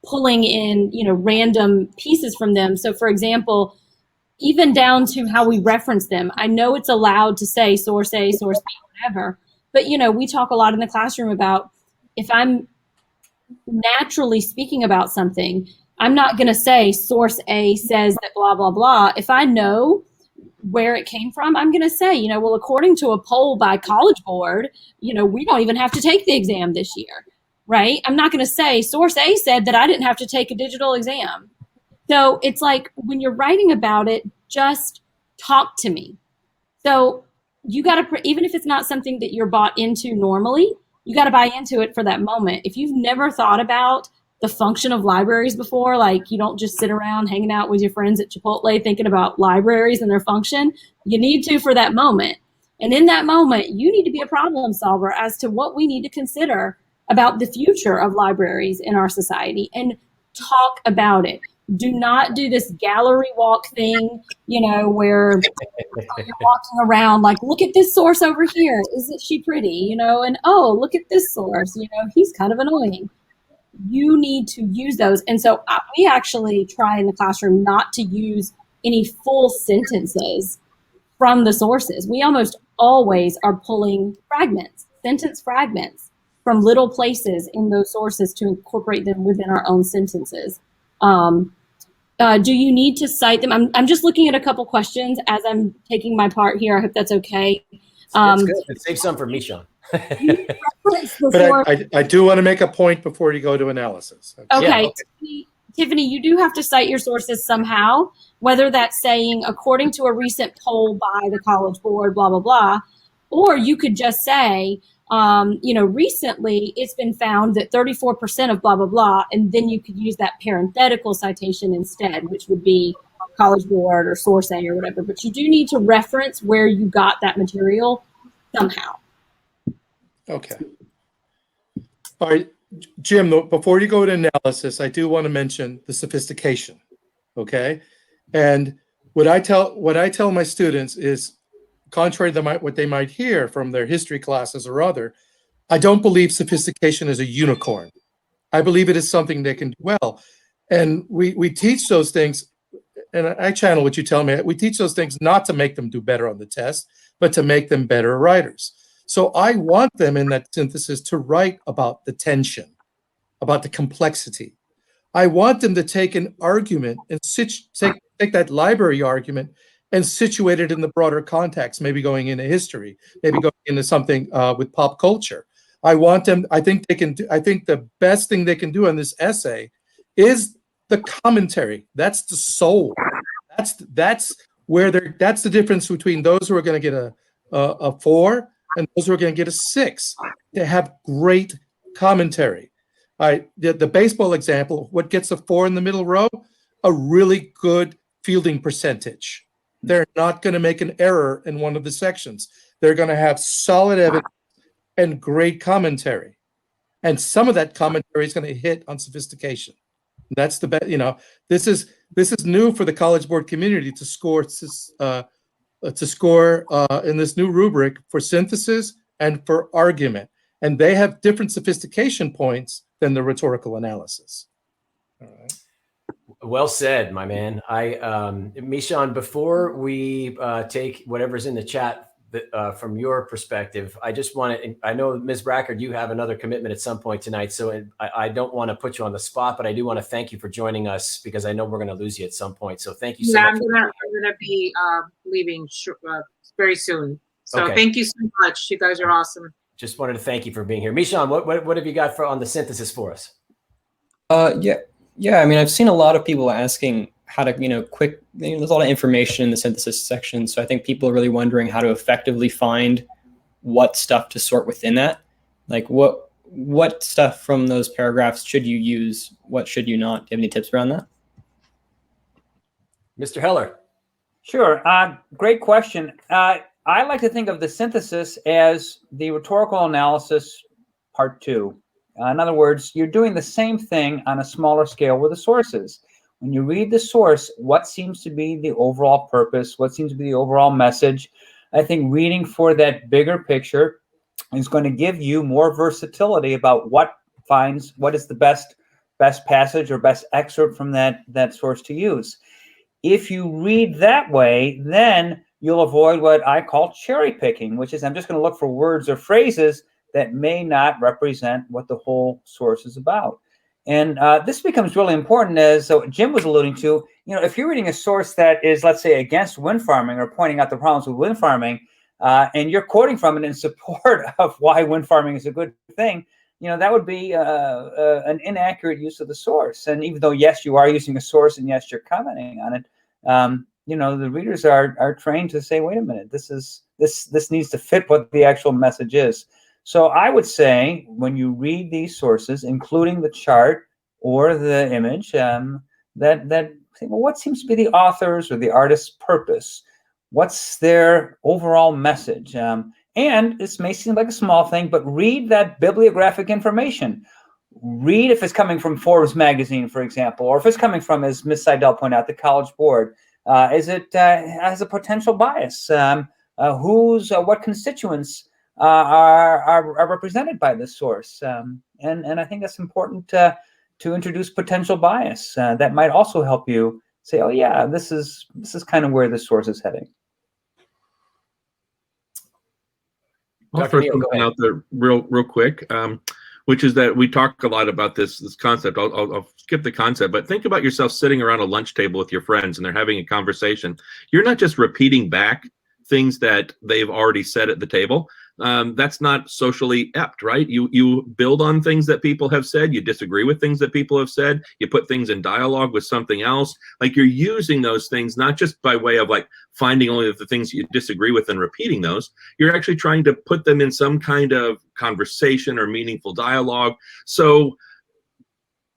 pulling in, random pieces from them. So for example, even down to how we reference them. I know it's allowed to say source A, source B, whatever, but we talk a lot in the classroom about, if I'm naturally speaking about something, I'm not going to say source A says that blah, blah, blah. If I know where it came from, I'm going to say, well, according to a poll by College Board, we don't even have to take the exam this year, right? I'm not going to say source A said that I didn't have to take a digital exam. So it's like, when you're writing about it, just talk to me. So you got to, even if it's not something that you're bought into normally, you got to buy into it for that moment. If you've never thought about the function of libraries before, like you don't just sit around hanging out with your friends at Chipotle thinking about libraries and their function, you need to for that moment. And in that moment, you need to be a problem solver as to what we need to consider about the future of libraries in our society and talk about it. Do not do this gallery walk thing, where you're walking around like, look at this source over here. Isn't she pretty? And oh, look at this source. He's kind of annoying. You need to use those. And so we actually try in the classroom not to use any full sentences from the sources. We almost always are pulling fragments, sentence fragments from little places in those sources to incorporate them within our own sentences. Do you need to cite them? I'm just looking at a couple questions as I'm taking my part here. I hope that's okay. That's good. Save some for me, Sean. But I do want to make a point before you go to analysis. Okay. Yeah. Tiffany, you do have to cite your sources somehow, whether that's saying, according to a recent poll by the College Board, blah, blah, blah, or you could just say, recently it's been found that 34% of blah, blah, blah, and then you could use that parenthetical citation instead, which would be College Board or Source A or whatever. But you do need to reference where you got that material somehow. Okay. All right, Jim, before you go to analysis, I do want to mention the sophistication, okay? And what I tell my students is, contrary to what they might hear from their history classes or other, I don't believe sophistication is a unicorn. I believe it is something they can do well. And we teach those things, and I channel what you tell me, we teach those things not to make them do better on the test, but to make them better writers. So I want them in that synthesis to write about the tension, about the complexity. I want them to take an argument and take that library argument and situate it in the broader context, maybe going into history, maybe going into something with pop culture. I think the best thing they can do in this essay is the commentary. That's the soul. That's the difference between those who are going to get a 4 and those who are going to get a 6. They have great commentary. The baseball example, what gets a 4 in the middle row? A really good fielding percentage. They're not going to make an error in one of the sections. They're going to have solid evidence and great commentary. And some of that commentary is going to hit on sophistication. That's the best, this is new for the College Board community to score in this new rubric for synthesis and for argument. And they have different sophistication points than the rhetorical analysis. All right. Well said, my man. Mishan, before we take whatever's in the chat from your perspective, I just want to, I know, Ms. Brackard, you have another commitment at some point tonight, so I don't want to put you on the spot, but I do want to thank you for joining us because I know we're going to lose you at some point. So thank you so much. I'm gonna be leaving very soon. So Okay. Thank you so much. You guys are awesome. Just wanted to thank you for being here. Mishan, what have you got on the synthesis for us? Yeah. I mean, I've seen a lot of people asking how to, there's a lot of information in the synthesis section. So I think people are really wondering how to effectively find what stuff to sort within that. Like what stuff from those paragraphs should you use? What should you not? Do you have any tips around that? Mr. Heller. Sure. Great question. I like to think of the synthesis as the rhetorical analysis part 2. In other words, you're doing the same thing on a smaller scale with the sources. When you read the source, what seems to be the overall purpose? What seems to be the overall message? I think reading for that bigger picture is going to give you more versatility about what is the best passage or best excerpt from that source to use. If you read that way, then you'll avoid what I call cherry picking, which is I'm just going to look for words or phrases that may not represent what the whole source is about. And this becomes really important, as Jim was alluding to. If you're reading a source that is, let's say, against wind farming or pointing out the problems with wind farming, and you're quoting from it in support of why wind farming is a good thing, that would be an inaccurate use of the source. And even though, yes, you are using a source and yes, you're commenting on it, the readers are trained to say, wait a minute, this needs to fit what the actual message is. So I would say when you read these sources, including the chart or the image, that well, what seems to be the author's or the artist's purpose? What's their overall message? And this may seem like a small thing, but read that bibliographic information. Read if it's coming from Forbes magazine, for example, or if it's coming from, as Ms. Seidel pointed out, the College Board. Is it has a potential bias? What constituents are represented by this source? And I think that's important to introduce potential bias. That might also help you say, oh yeah, this is kind of where this source is heading. I'll throw something out there real quick, which is that we talk a lot about this concept. I'll skip the concept, but think about yourself sitting around a lunch table with your friends and they're having a conversation. You're not just repeating back things that they've already said at the table. That's not socially apt, right? You build on things that people have said. You disagree with things that people have said. You put things in dialogue with something else. Like, you're using those things not just by way of like finding only the things you disagree with and repeating those. You're actually trying to put them in some kind of conversation or meaningful dialogue. So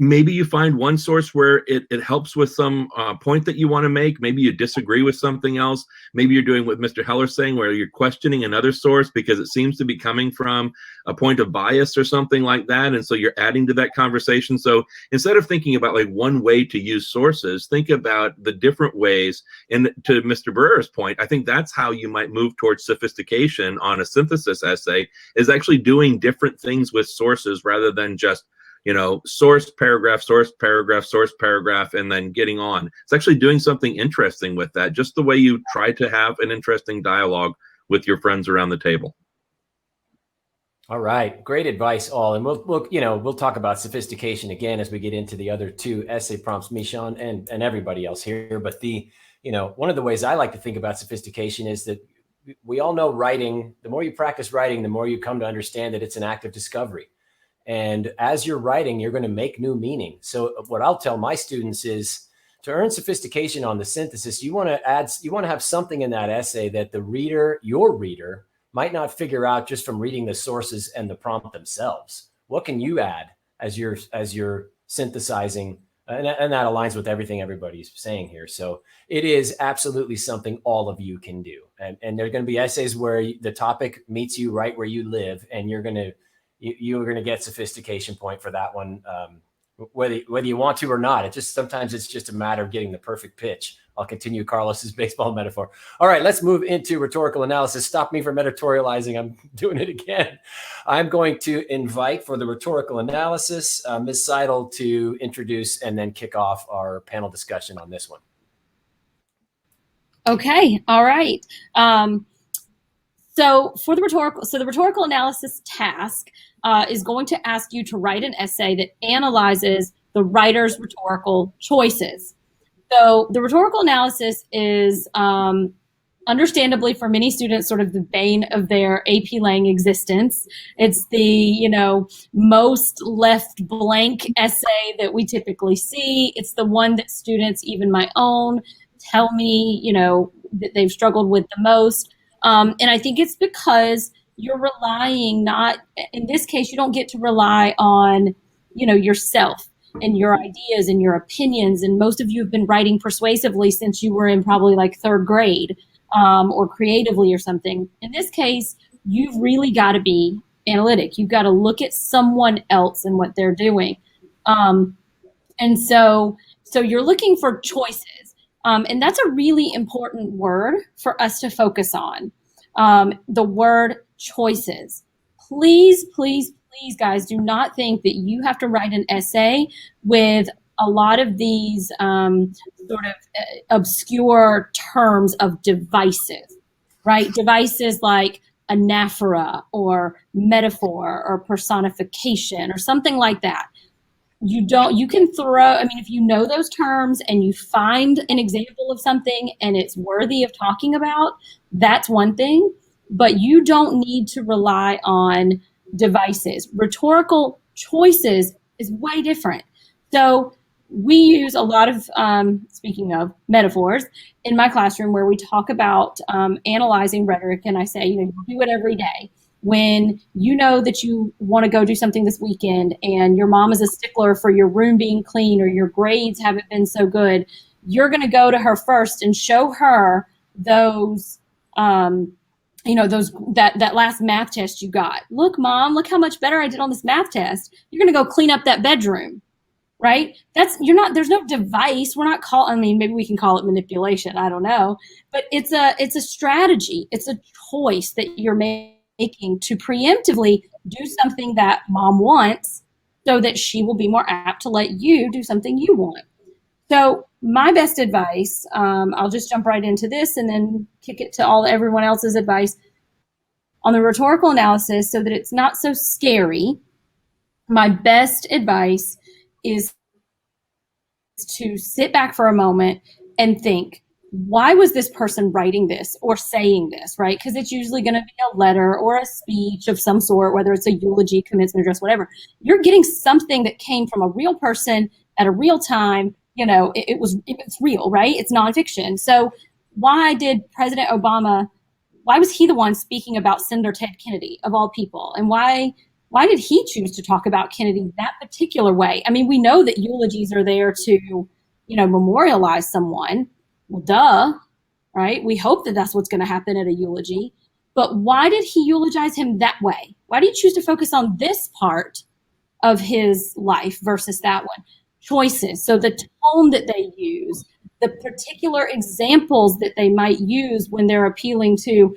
maybe you find one source where it helps with some point that you want to make. Maybe you disagree with something else. Maybe you're doing what Mr. Heller's saying, where you're questioning another source because it seems to be coming from a point of bias or something like that. And so you're adding to that conversation. So instead of thinking about like one way to use sources, think about the different ways. And to Mr. Barrera's point, I think that's how you might move towards sophistication on a synthesis essay, is actually doing different things with sources rather than just, source paragraph, source paragraph, source paragraph, and then getting on. It's actually doing something interesting with that, just the way you try to have an interesting dialogue with your friends around the table. All right, great advice, all, and we'll talk about sophistication again as we get into the other two essay prompts, Mishan and everybody else here. But one of the ways I like to think about sophistication is that we all know writing. The more you practice writing, the more you come to understand that it's an act of discovery. And as you're writing, you're going to make new meaning. So what I'll tell my students is, to earn sophistication on the synthesis, you want to have something in that essay that your reader might not figure out just from reading the sources and the prompt themselves. What can you add as you're synthesizing? And that aligns with everything everybody's saying here. So it is absolutely something all of you can do. And there are going to be essays where the topic meets you right where you live, and you're going to get sophistication point for that one, whether you want to or not. Sometimes it's just a matter of getting the perfect pitch. I'll continue Carlos's baseball metaphor. All right, let's move into rhetorical analysis. Stop me from editorializing. I'm doing it again. I'm going to invite, for the rhetorical analysis, Ms. Seidel to introduce and then kick off our panel discussion on this one. Okay, all right. So the rhetorical analysis task is going to ask you to write an essay that analyzes the writer's rhetorical choices. So the rhetorical analysis is understandably for many students sort of the bane of their AP Lang existence. It's the, most left blank essay that we typically see. It's the one that students, even my own, tell me, that they've struggled with the most. And I think it's because you're relying in this case, you don't get to rely on, yourself and your ideas and your opinions. And most of you have been writing persuasively since you were in probably like third grade, or creatively or something. In this case, you've really got to be analytic. You've got to look at someone else and what they're doing. And so you're looking for choices. And that's a really important word for us to focus on. The word choices. Please, please, please, guys, do not think that you have to write an essay with a lot of these sort of obscure terms of devices, right? Devices like anaphora or metaphor or personification or something like that. You can throw, if you know those terms and you find an example of something and it's worthy of talking about, that's one thing, but you don't need to rely on devices. Rhetorical choices is way different. So we use a lot of, speaking of metaphors, in my classroom where we talk about analyzing rhetoric, and I say, you do it every day. when you know that you want to go do something this weekend and your mom is a stickler for your room being clean or your grades haven't been so good, you're going to go to her first and show her those, that last math test you got. Look, Mom, look how much better I did on this math test. You're going to go clean up that bedroom, right? There's no device. We're not maybe we can call it manipulation. I don't know, but it's a strategy. It's a choice that you're making to preemptively do something that Mom wants so that she will be more apt to let you do something you want. So my best advice, I'll just jump right into this and then kick it to everyone else's advice on the rhetorical analysis so that it's not so scary. My best advice is to sit back for a moment and think, why was this person writing this or saying this, right? Because it's usually going to be a letter or a speech of some sort, whether it's a eulogy, commencement address, whatever. You're getting something that came from a real person at a real time. It's real, right? It's nonfiction. So why did President Obama, why was he the one speaking about Senator Ted Kennedy of all people? And why did he choose to talk about Kennedy that particular way? I mean, we know that eulogies are there to, memorialize someone. Well, duh, right? We hope that that's what's going to happen at a eulogy. But why did he eulogize him that way? Why did he choose to focus on this part of his life versus that one? Choices. So the tone that they use, the particular examples that they might use when they're appealing to,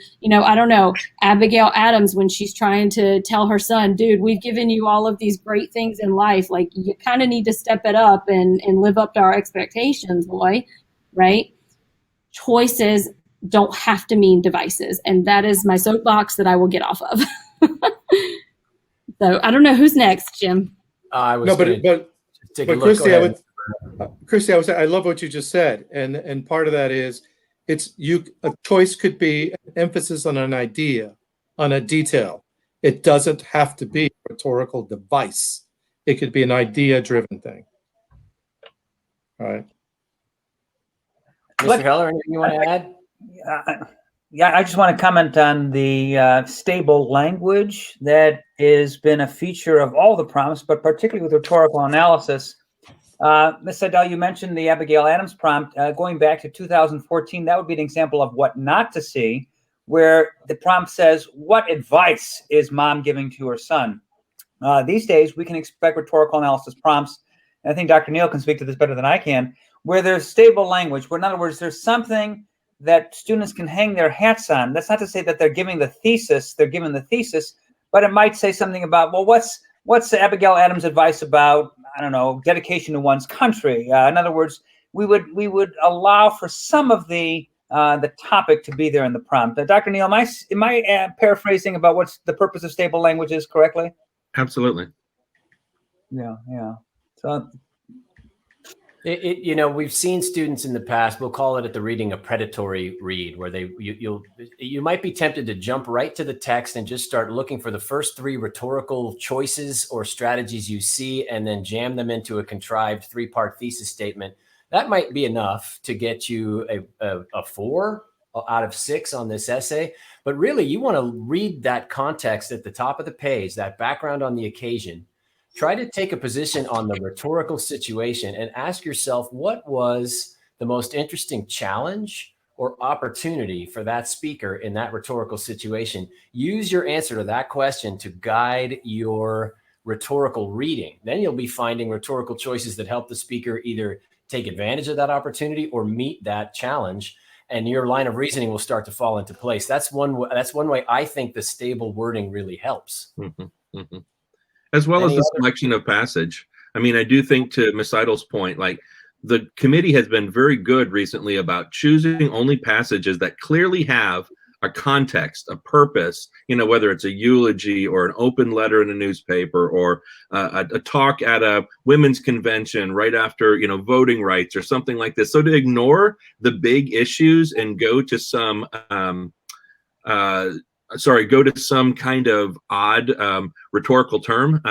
Abigail Adams when she's trying to tell her son, dude, we've given you all of these great things in life. Like, you kind of need to step it up and live up to our expectations, boy, right? Choices don't have to mean devices. And that is my soapbox that I will get off of. So I don't know who's next, Jim. I was but Christy, I love what you just said, and part of that is a choice could be an emphasis on an idea, on a detail. It doesn't have to be a rhetorical device. It could be an idea-driven thing. All right. Mr. Heller, anything you want to add? Yeah, I just want to comment on the stable language that has been a feature of all the prompts, but particularly with rhetorical analysis. Ms. Seidel, you mentioned the Abigail Adams prompt. Going back to 2014, that would be an example of what not to see, where the prompt says, what advice is mom giving to her son? These days, we can expect rhetorical analysis prompts, and I think Dr. Neal can speak to this better than I can, where there's stable language, where in other words, there's something that students can hang their hats on. That's not to say that they're given the thesis, but it might say something about, well, what's Abigail Adams' advice about, I don't know, dedication to one's country? In other words, we would allow for some of the topic to be there in the prompt. Dr. Neal, am I paraphrasing about what's the purpose of stable language is correctly? Absolutely. Yeah. So. We've seen students in the past, we'll call it at the reading a predatory read, where you might be tempted to jump right to the text and just start looking for the first three rhetorical choices or strategies you see, and then jam them into a contrived three-part thesis statement. That might be enough to get you a 4 out of 6 on this essay. But really, you want to read that context at the top of the page, that background on the occasion. Try to take a position on the rhetorical situation and ask yourself, what was the most interesting challenge or opportunity for that speaker in that rhetorical situation? Use your answer to that question to guide your rhetorical reading. Then you'll be finding rhetorical choices that help the speaker either take advantage of that opportunity or meet that challenge, and your line of reasoning will start to fall into place. That's one way I think the stable wording really helps. Mm-hmm. Mm-hmm. As well as the selection of passage. I mean, I do think, to Ms. Seidel's point, like, the committee has been very good recently about choosing only passages that clearly have a context, a purpose, whether it's a eulogy or an open letter in a newspaper or a talk at a women's convention right after, voting rights or something like this. So to ignore the big issues and go to some go to some kind of odd rhetorical term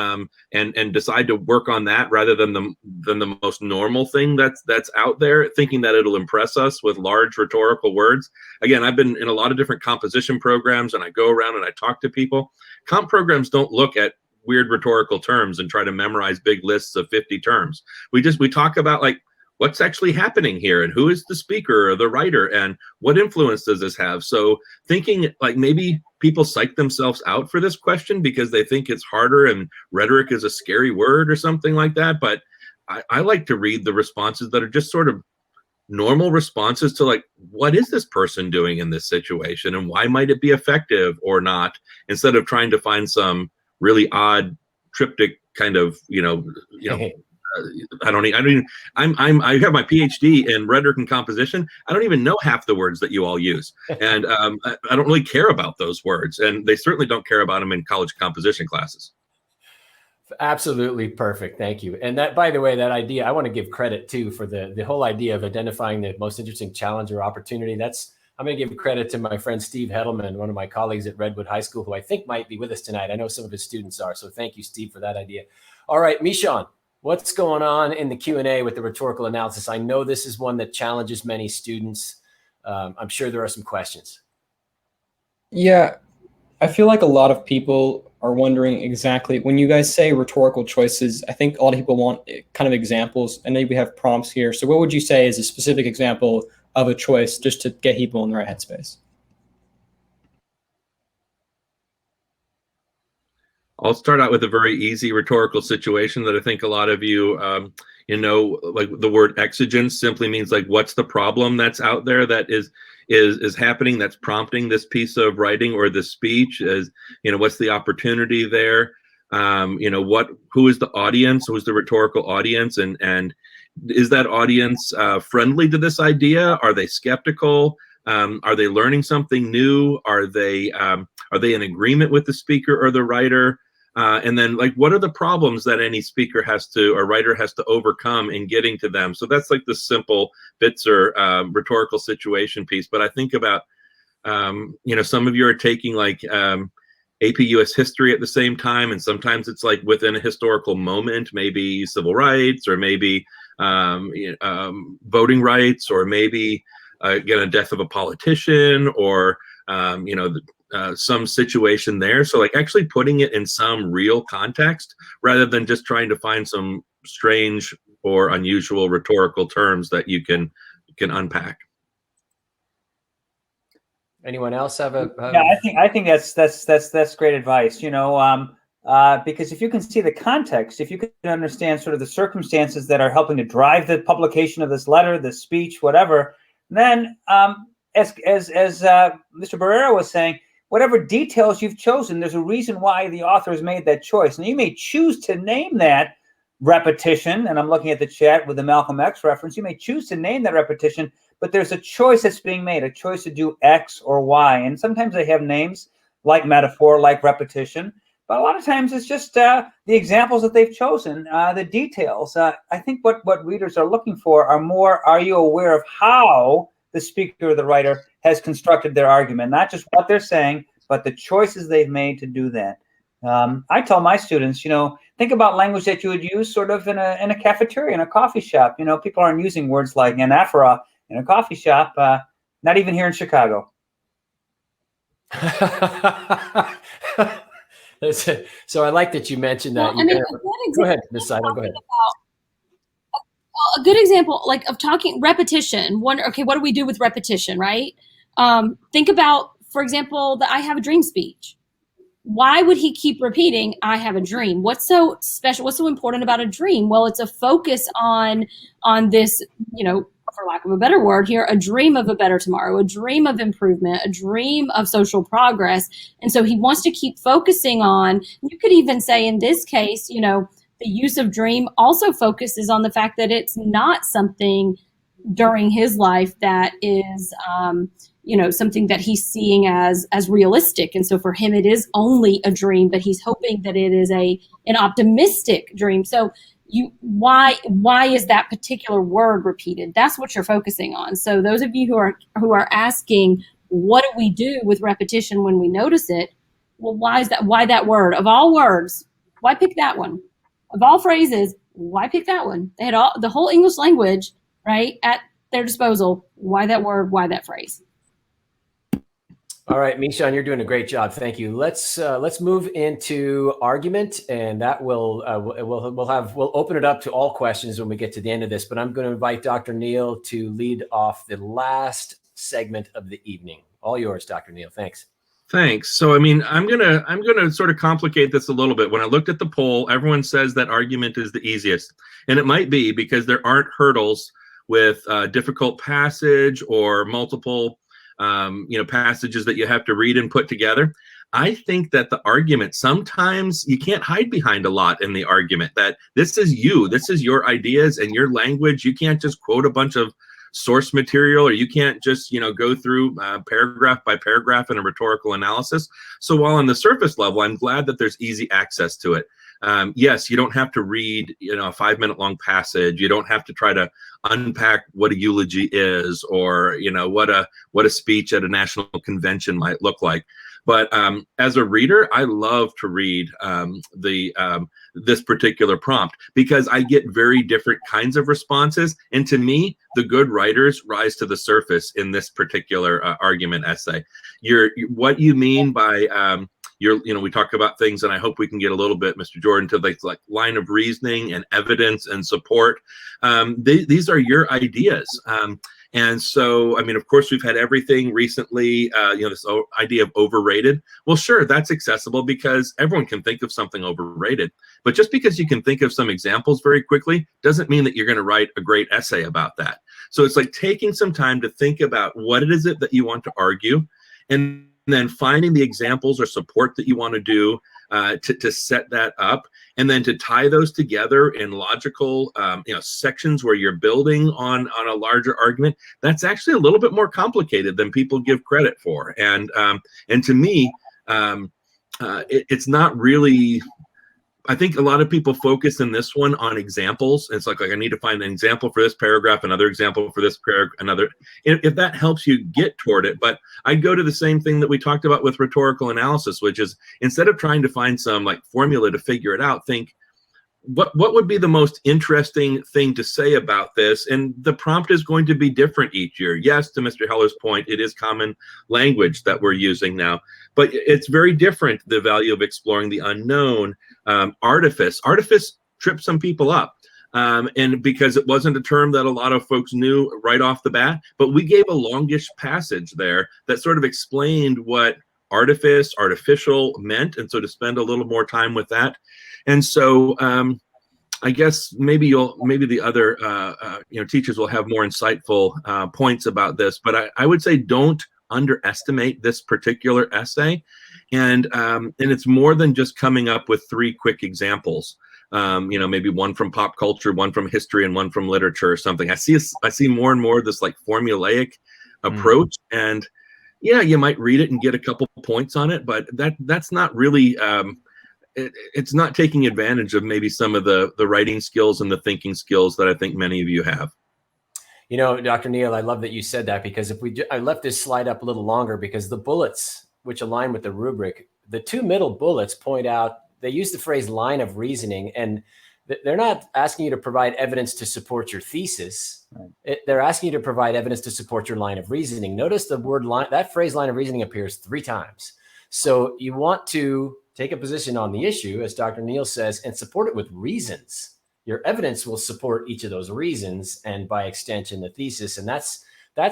and decide to work on that rather than the most normal thing that's out there, thinking that it'll impress us with large rhetorical words. Again, I've been in a lot of different composition programs, and I go around and I talk to people. Comp programs don't look at weird rhetorical terms and try to memorize big lists of 50 terms. We talk about like what's actually happening here and who is the speaker or the writer and what influence does this have. So thinking like maybe people psych themselves out for this question because they think it's harder and rhetoric is a scary word or something like that. But I like to read the responses that are just sort of normal responses to like, what is this person doing in this situation and why might it be effective or not, instead of trying to find some really odd triptych kind of, I have my PhD in rhetoric and composition. I don't even know half the words that you all use. And I don't really care about those words. And they certainly don't care about them in college composition classes. Absolutely perfect. Thank you. And that, by the way, that idea, I want to give credit too for the whole idea of identifying the most interesting challenge or opportunity. I'm going to give credit to my friend Steve Hedelman, one of my colleagues at Redwood High School, who I think might be with us tonight. I know some of his students are. So thank you, Steve, for that idea. All right, Mishan, what's going on in the Q&A with the rhetorical analysis? I know this is one that challenges many students. I'm sure there are some questions. Yeah, I feel like a lot of people are wondering exactly, when you guys say rhetorical choices, I think a lot of people want kind of examples. I know we have prompts here. So what would you say is a specific example of a choice just to get people in the right headspace? I'll start out with a very easy rhetorical situation that I think a lot of you, like the word exigent simply means like, what's the problem that's out there that is happening that's prompting this piece of writing or this speech? What's the opportunity there? Who is the audience? Who is the rhetorical audience? And is that audience friendly to this idea? Are they skeptical? Are they learning something new? Are they in agreement with the speaker or the writer? And then like, what are the problems that any speaker or writer has to overcome in getting to them? So that's like the simple Bitzer rhetorical situation piece. But I think about, some of you are taking like AP US history at the same time. And sometimes it's like within a historical moment, maybe civil rights, or maybe voting rights, or maybe a death of a politician, or some situation there. So like actually putting it in some real context rather than just trying to find some strange or unusual rhetorical terms that you can unpack. Anyone else have a? Yeah, I think that's great advice. Because if you can see the context, if you can understand sort of the circumstances that are helping to drive the publication of this letter, this speech, whatever, then as Mr. Barrera was saying, whatever details you've chosen, there's a reason why the author has made that choice. And you may choose to name that repetition, and I'm looking at the chat with the Malcolm X reference. You may choose to name that repetition, but there's a choice that's being made, a choice to do X or Y. And sometimes they have names like metaphor, like repetition. But a lot of times it's just the examples that they've chosen, the details. I think what readers are looking for are more, are you aware of how the speaker or the writer has constructed their argument, not just what they're saying, but the choices they've made to do that. I tell my students, think about language that you would use sort of in a cafeteria, in a coffee shop. People aren't using words like anaphora in a coffee shop, not even here in Chicago. So I like that you mentioned that. Go ahead, Ms. Seidel, go ahead. A good example, like of talking repetition. What do we do with repetition, right? Think about, for example, the I have a dream speech. Why would he keep repeating, I have a dream? What's so special? What's so important about a dream? Well, it's a focus on this, for lack of a better word here, a dream of a better tomorrow, a dream of improvement, a dream of social progress. And so he wants to keep focusing on, you could even say in this case, the use of dream also focuses on the fact that it's not something during his life that is, something that he's seeing as realistic. And so for him, it is only a dream, but he's hoping that it is an optimistic dream. So why is that particular word repeated? That's what you're focusing on. So those of you who are asking, what do we do with repetition when we notice it? Well, why is that? Why that word? Of all words, why pick that one? Of all phrases, why pick that one? They had the whole English language, right, at their disposal. Why that word? Why that phrase? All right, Mishan, you're doing a great job. Thank you. Let's move into argument, and that will we'll open it up to all questions when we get to the end of this. But I'm going to invite Dr. Neal to lead off the last segment of the evening. All yours, Dr. Neal. Thanks. Thanks. So, I mean, I'm gonna sort of complicate this a little bit. When I looked at the poll, everyone says that argument is the easiest, and it might be because there aren't hurdles with difficult passage or multiple passages that you have to read and put together. I think that the argument, sometimes you can't hide behind a lot in the argument, that this is your ideas and your language. You can't just quote a bunch of source material, or you can't just go through paragraph by paragraph in a rhetorical analysis. So while on the surface level, I'm glad that there's easy access to it. Yes, you don't have to read a 5-minute long passage. You don't have to try to unpack what a eulogy is, or what a speech at a national convention might look like. But as a reader, I love to read this particular prompt, because I get very different kinds of responses. And to me, the good writers rise to the surface in this particular argument essay. What you mean by we talk about things, and I hope we can get a little bit, Mr. Jordan, to like line of reasoning and evidence and support. These are your ideas. And so, I mean, of course, we've had everything recently, this idea of overrated. Well, sure, that's accessible because everyone can think of something overrated. But just because you can think of some examples very quickly doesn't mean that you're going to write a great essay about that. So it's like taking some time to think about what it is that you want to argue, and then finding the examples or support that you want to do to set that up, and then to tie those together in logical sections where you're building on a larger argument. That's actually a little bit more complicated than people give credit for. And to me, it's not really. I think a lot of people focus in this one on examples. It's like I need to find an example for this paragraph, another example for this paragraph, another. If that helps you get toward it. But I'd go to the same thing that we talked about with rhetorical analysis, which is, instead of trying to find some like formula to figure it out, think, what would be the most interesting thing to say about this? And the prompt is going to be different each year. Yes, to Mr. Heller's point, it is common language that we're using now, but it's very different. The value of exploring the unknown, artifice tripped some people up. And because it wasn't a term that a lot of folks knew right off the bat, but we gave a longish passage there that sort of explained what artifice, artificial meant. And so to spend a little more time with that. And so I guess maybe the other teachers will have more insightful points about this, but I would say don't underestimate this particular essay. And it's more than just coming up with 3 quick examples. Maybe one from pop culture, one from history, and one from literature or something. I see more and more of this like formulaic approach. And yeah, you might read it and get a couple points on it, but that's not really it's not taking advantage of maybe some of the writing skills and the thinking skills that I think many of you have. Dr. Neal, I love that you said that, because I left this slide up a little longer because the bullets, which align with the rubric, the 2 middle bullets point out, they use the phrase line of reasoning, and they're not asking you to provide evidence to support your thesis. Right. They're asking you to provide evidence to support your line of reasoning. Notice the word line, that phrase line of reasoning appears 3 times. So you want to take a position on the issue, as Dr. Neal says, and support it with reasons. Your evidence will support each of those reasons, and by extension, the thesis. And that's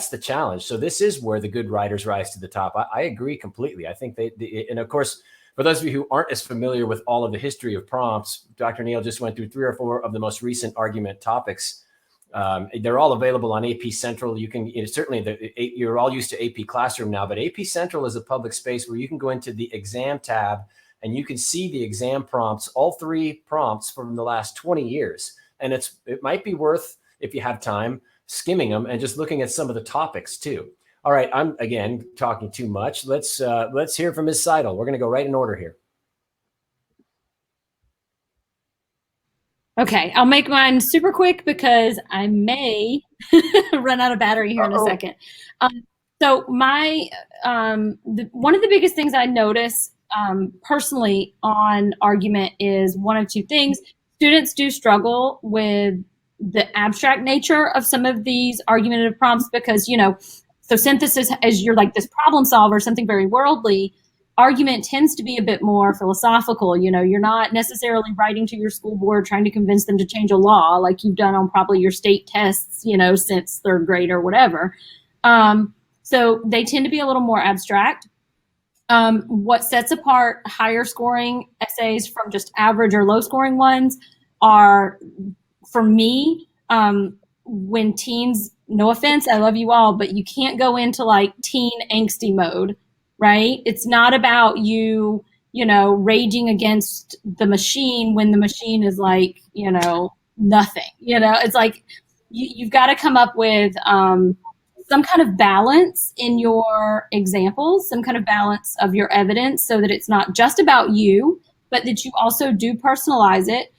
the challenge. So this is where the good writers rise to the top. I agree completely. I think and of course, for those of you who aren't as familiar with all of the history of prompts, Dr. Neal just went through 3 or 4 of the most recent argument topics. They're all available on AP Central. You can certainly, you're all used to AP Classroom now, but AP Central is a public space where you can go into the exam tab and you can see the exam prompts, all 3 prompts from the last 20 years. And it might be worth, if you have time, skimming them and just looking at some of the topics too. All right, I'm again talking too much. Let's hear from Ms. Seidel. We're going to go right in order here. Okay, I'll make mine super quick because I may run out of battery here in a second. So my one of the biggest things I notice personally on argument is one of two things. Students do struggle with the abstract nature of some of these argumentative prompts because, so synthesis, as you're like this problem solver, something very worldly. Argument tends to be a bit more philosophical. You're not necessarily writing to your school board trying to convince them to change a law like you've done on probably your state tests, since third grade or whatever. So they tend to be a little more abstract. What sets apart higher scoring essays from just average or low scoring ones are, for me, when teens, no offense, I love you all, but you can't go into like teen angsty mode, right? It's not about you, raging against the machine when the machine is like, nothing. It's like you've got to come up with some kind of balance in your examples, some kind of balance of your evidence so that it's not just about you, but that you also do personalize it.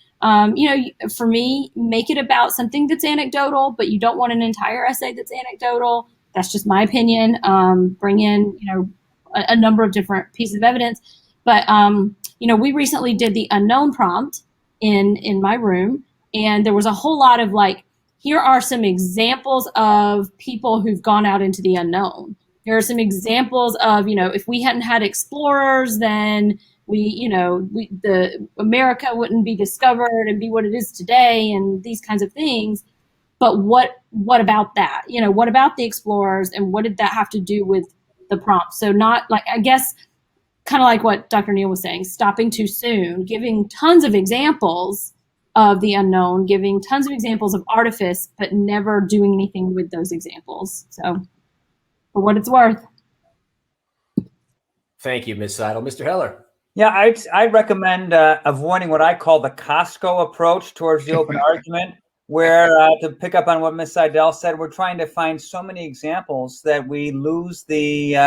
For me, make it about something that's anecdotal, but you don't want an entire essay that's anecdotal. That's just my opinion. Bring in, a number of different pieces of evidence. But, we recently did the unknown prompt in my room, and there was a whole lot of like, here are some examples of people who've gone out into the unknown. Here are some examples of, if we hadn't had explorers, then the America wouldn't be discovered and be what it is today, and these kinds of things. But what about that? What about the explorers, and what did that have to do with the prompt? So not like, I guess, kind of like what Dr. Neal was saying, stopping too soon, giving tons of examples of the unknown, giving tons of examples of artifice, but never doing anything with those examples. So for what it's worth. Thank you, Ms. Seidel. Mr. Heller. Yeah, I'd recommend avoiding what I call the Costco approach towards the open argument, where to pick up on what Ms. Seidel said, we're trying to find so many examples that we lose the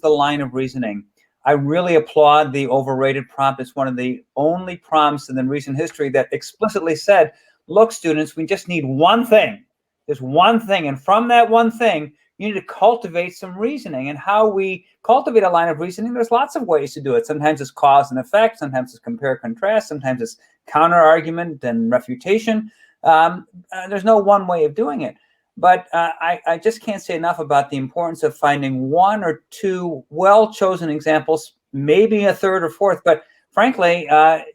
line of reasoning. I really applaud the overrated prompt. It's one of the only prompts in the recent history that explicitly said, look, students, we just need one thing. There's one thing. And from that one thing, you need to cultivate some reasoning. And how we cultivate a line of reasoning, there's lots of ways to do it. Sometimes it's cause and effect. Sometimes it's compare contrast. Sometimes it's counter argument and refutation. There's no one way of doing it. But I just can't say enough about the importance of finding one or two well-chosen examples, maybe a third or fourth. But frankly,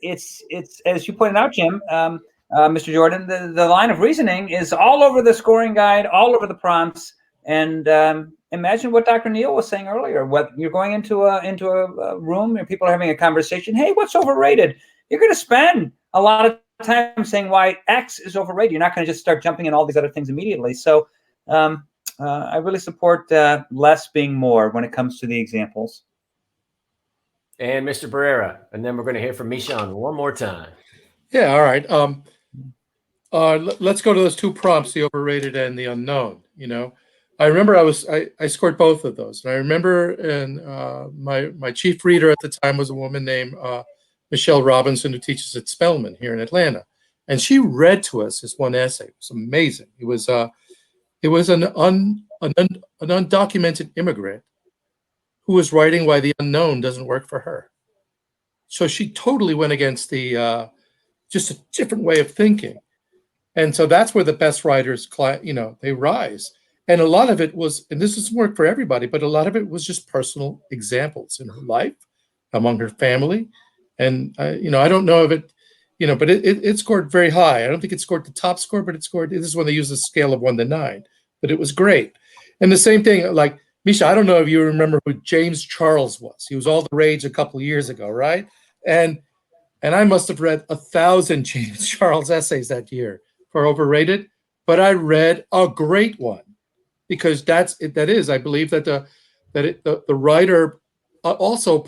it's as you pointed out, Jim, Mr. Jordan, the line of reasoning is all over the scoring guide, all over the prompts. And imagine what Dr. Neal was saying earlier. What you're going into a room and people are having a conversation. Hey, what's overrated? You're going to spend a lot of time saying why X is overrated. You're not going to just start jumping in all these other things immediately. So I really support less being more when it comes to the examples. And Mr. Barrera, and then we're going to hear from Mishan one more time. Yeah, all right. Let's go to those two prompts, the overrated and the unknown. I remember I scored both of those. And I remember my chief reader at the time was a woman named Michelle Robinson, who teaches at Spelman here in Atlanta. And she read to us this one essay. It was amazing. It was an undocumented immigrant who was writing why the unknown doesn't work for her. So she totally went against the just a different way of thinking. And so that's where the best writers, they rise. And a lot of it was, and this doesn't work for everybody, but a lot of it was just personal examples in her life, among her family. And, I don't know if it, but it scored very high. I don't think it scored the top score, but this is when they use a scale of 1 to 9, but it was great. And the same thing, like, Misha, I don't know if you remember who James Charles was. He was all the rage a couple of years ago, right? And I must have read 1,000 James Charles essays that year for overrated, but I read a great one because I believe that the writer also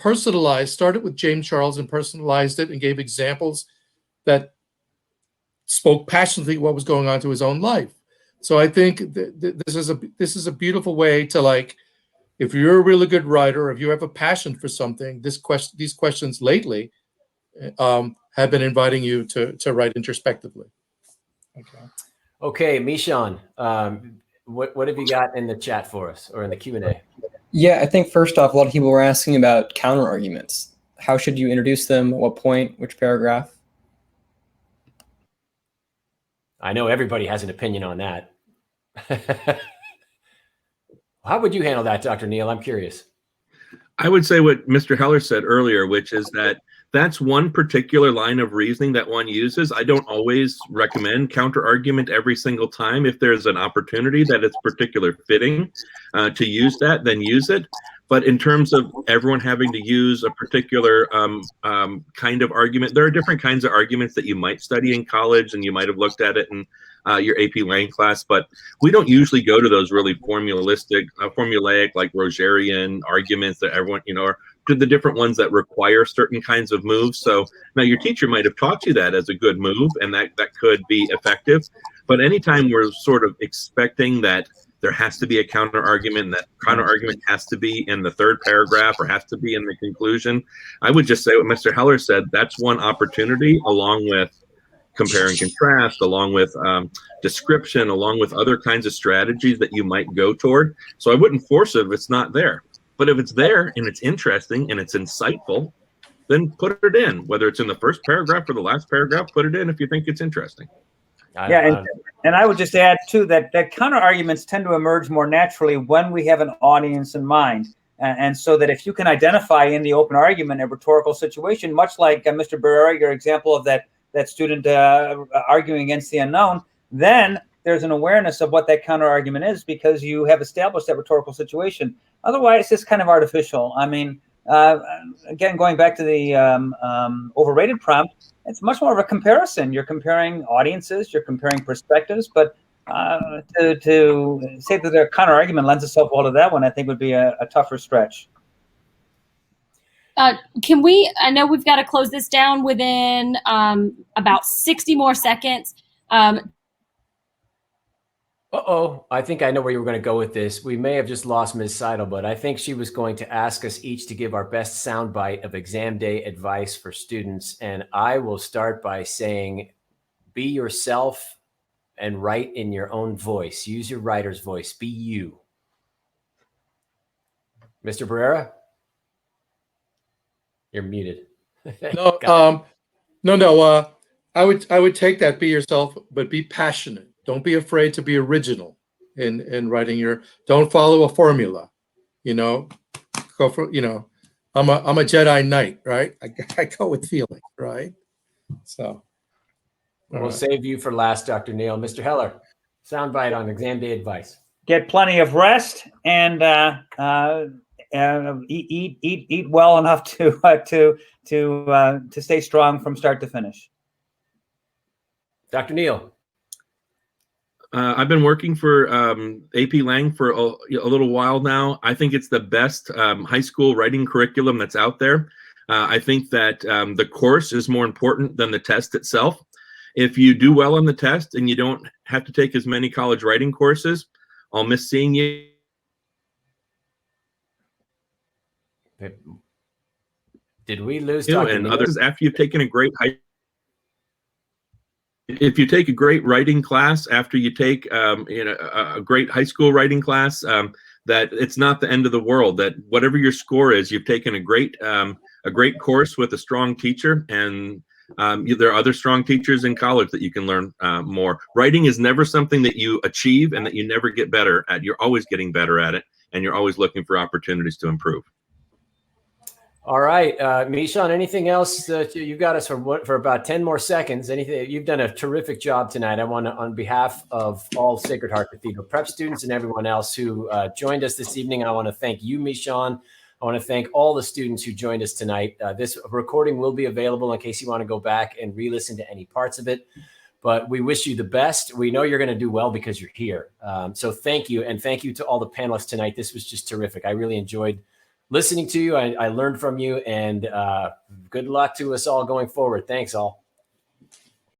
started with James Charles and personalized it and gave examples that spoke passionately what was going on to his own life. So I think this is a beautiful way to, like, if you're a really good writer, or if you have a passion for something, these questions lately have been inviting you to write introspectively. Okay, Mishan, what have you got in the chat for us or in the Q&A? Yeah, I think first off, a lot of people were asking about counter arguments. How should you introduce them? At what point? Which paragraph? I know everybody has an opinion on that. How would you handle that, Dr. Neal? I'm curious. I would say what Mr. Heller said earlier, which is that that's one particular line of reasoning that one uses. I don't always recommend counter argument every single time. If there's an opportunity that it's particular fitting to use that, then use it. But in terms of everyone having to use a particular kind of argument, there are different kinds of arguments that you might study in college, and you might have looked at it in your AP Lang class, but we don't usually go to those really formulaic, like Rogerian arguments that everyone, or to the different ones that require certain kinds of moves. So now your teacher might have taught you that as a good move, and that could be effective. But anytime we're sort of expecting that there has to be a counter argument, and that counter argument has to be in the third paragraph or has to be in the conclusion, I would just say what Mr. Heller said, that's one opportunity, along with compare and contrast, along with description, along with other kinds of strategies that you might go toward. So I wouldn't force it if it's not there. But if it's there and it's interesting and it's insightful, then put it in. Whether it's in the first paragraph or the last paragraph, put it in if you think it's interesting. Yeah, and I would just add too that counter arguments tend to emerge more naturally when we have an audience in mind, and so that if you can identify in the open argument a rhetorical situation, much like Mr. Barrera, your example of that student arguing against the unknown, then there's an awareness of what that counter argument is because you have established that rhetorical situation. Otherwise, it's kind of artificial. I mean, again, going back to the overrated prompt, it's much more of a comparison. You're comparing audiences, you're comparing perspectives, but to say that their counter argument lends itself well to that one, I think would be a tougher stretch. Can we, I know we've got to close this down within about 60 more seconds. I think I know where you were going to go with this. We may have just lost Ms. Seidel, but I think she was going to ask us each to give our best soundbite of exam day advice for students. And I will start by saying, be yourself and write in your own voice. Use your writer's voice. Be you. Mr. Barrera? You're muted. No. I would take that. Be yourself, but be passionate. Don't be afraid to be original in writing don't follow a formula, go for, I'm a Jedi Knight, right? I go with feeling, right? So. We'll save you for last, Dr. Neal. Mr. Heller, soundbite on exam day advice. Get plenty of rest and eat well enough to stay strong from start to finish. Dr. Neal. I've been working for AP Lang for a little while now. I think it's the best high school writing curriculum that's out there. I think that the course is more important than the test itself. If you do well on the test and you don't have to take as many college writing courses, I'll miss seeing you. Did we lose Dr. And Neal? others after you've taken a great if you take a great writing class after you take a great high school writing class, that it's not the end of the world. That whatever your score is, you've taken a great course with a strong teacher, and there are other strong teachers in college that you can learn more. Writing is never something that you achieve and that you never get better at. You're always getting better at it, and you're always looking for opportunities to improve. All right, Mishan, anything else that you've got us for about 10 more seconds? Anything? You've done a terrific job tonight. I want to, on behalf of all Sacred Heart Cathedral prep students and everyone else who joined us this evening, I want to thank you, Mishan. I want to thank all the students who joined us tonight. This recording will be available in case you want to go back and re-listen to any parts of it. But we wish you the best. We know you're going to do well because you're here. So thank you. And thank you to all the panelists tonight. This was just terrific. I really enjoyed listening to you. I learned from you, and good luck to us all going forward. Thanks all.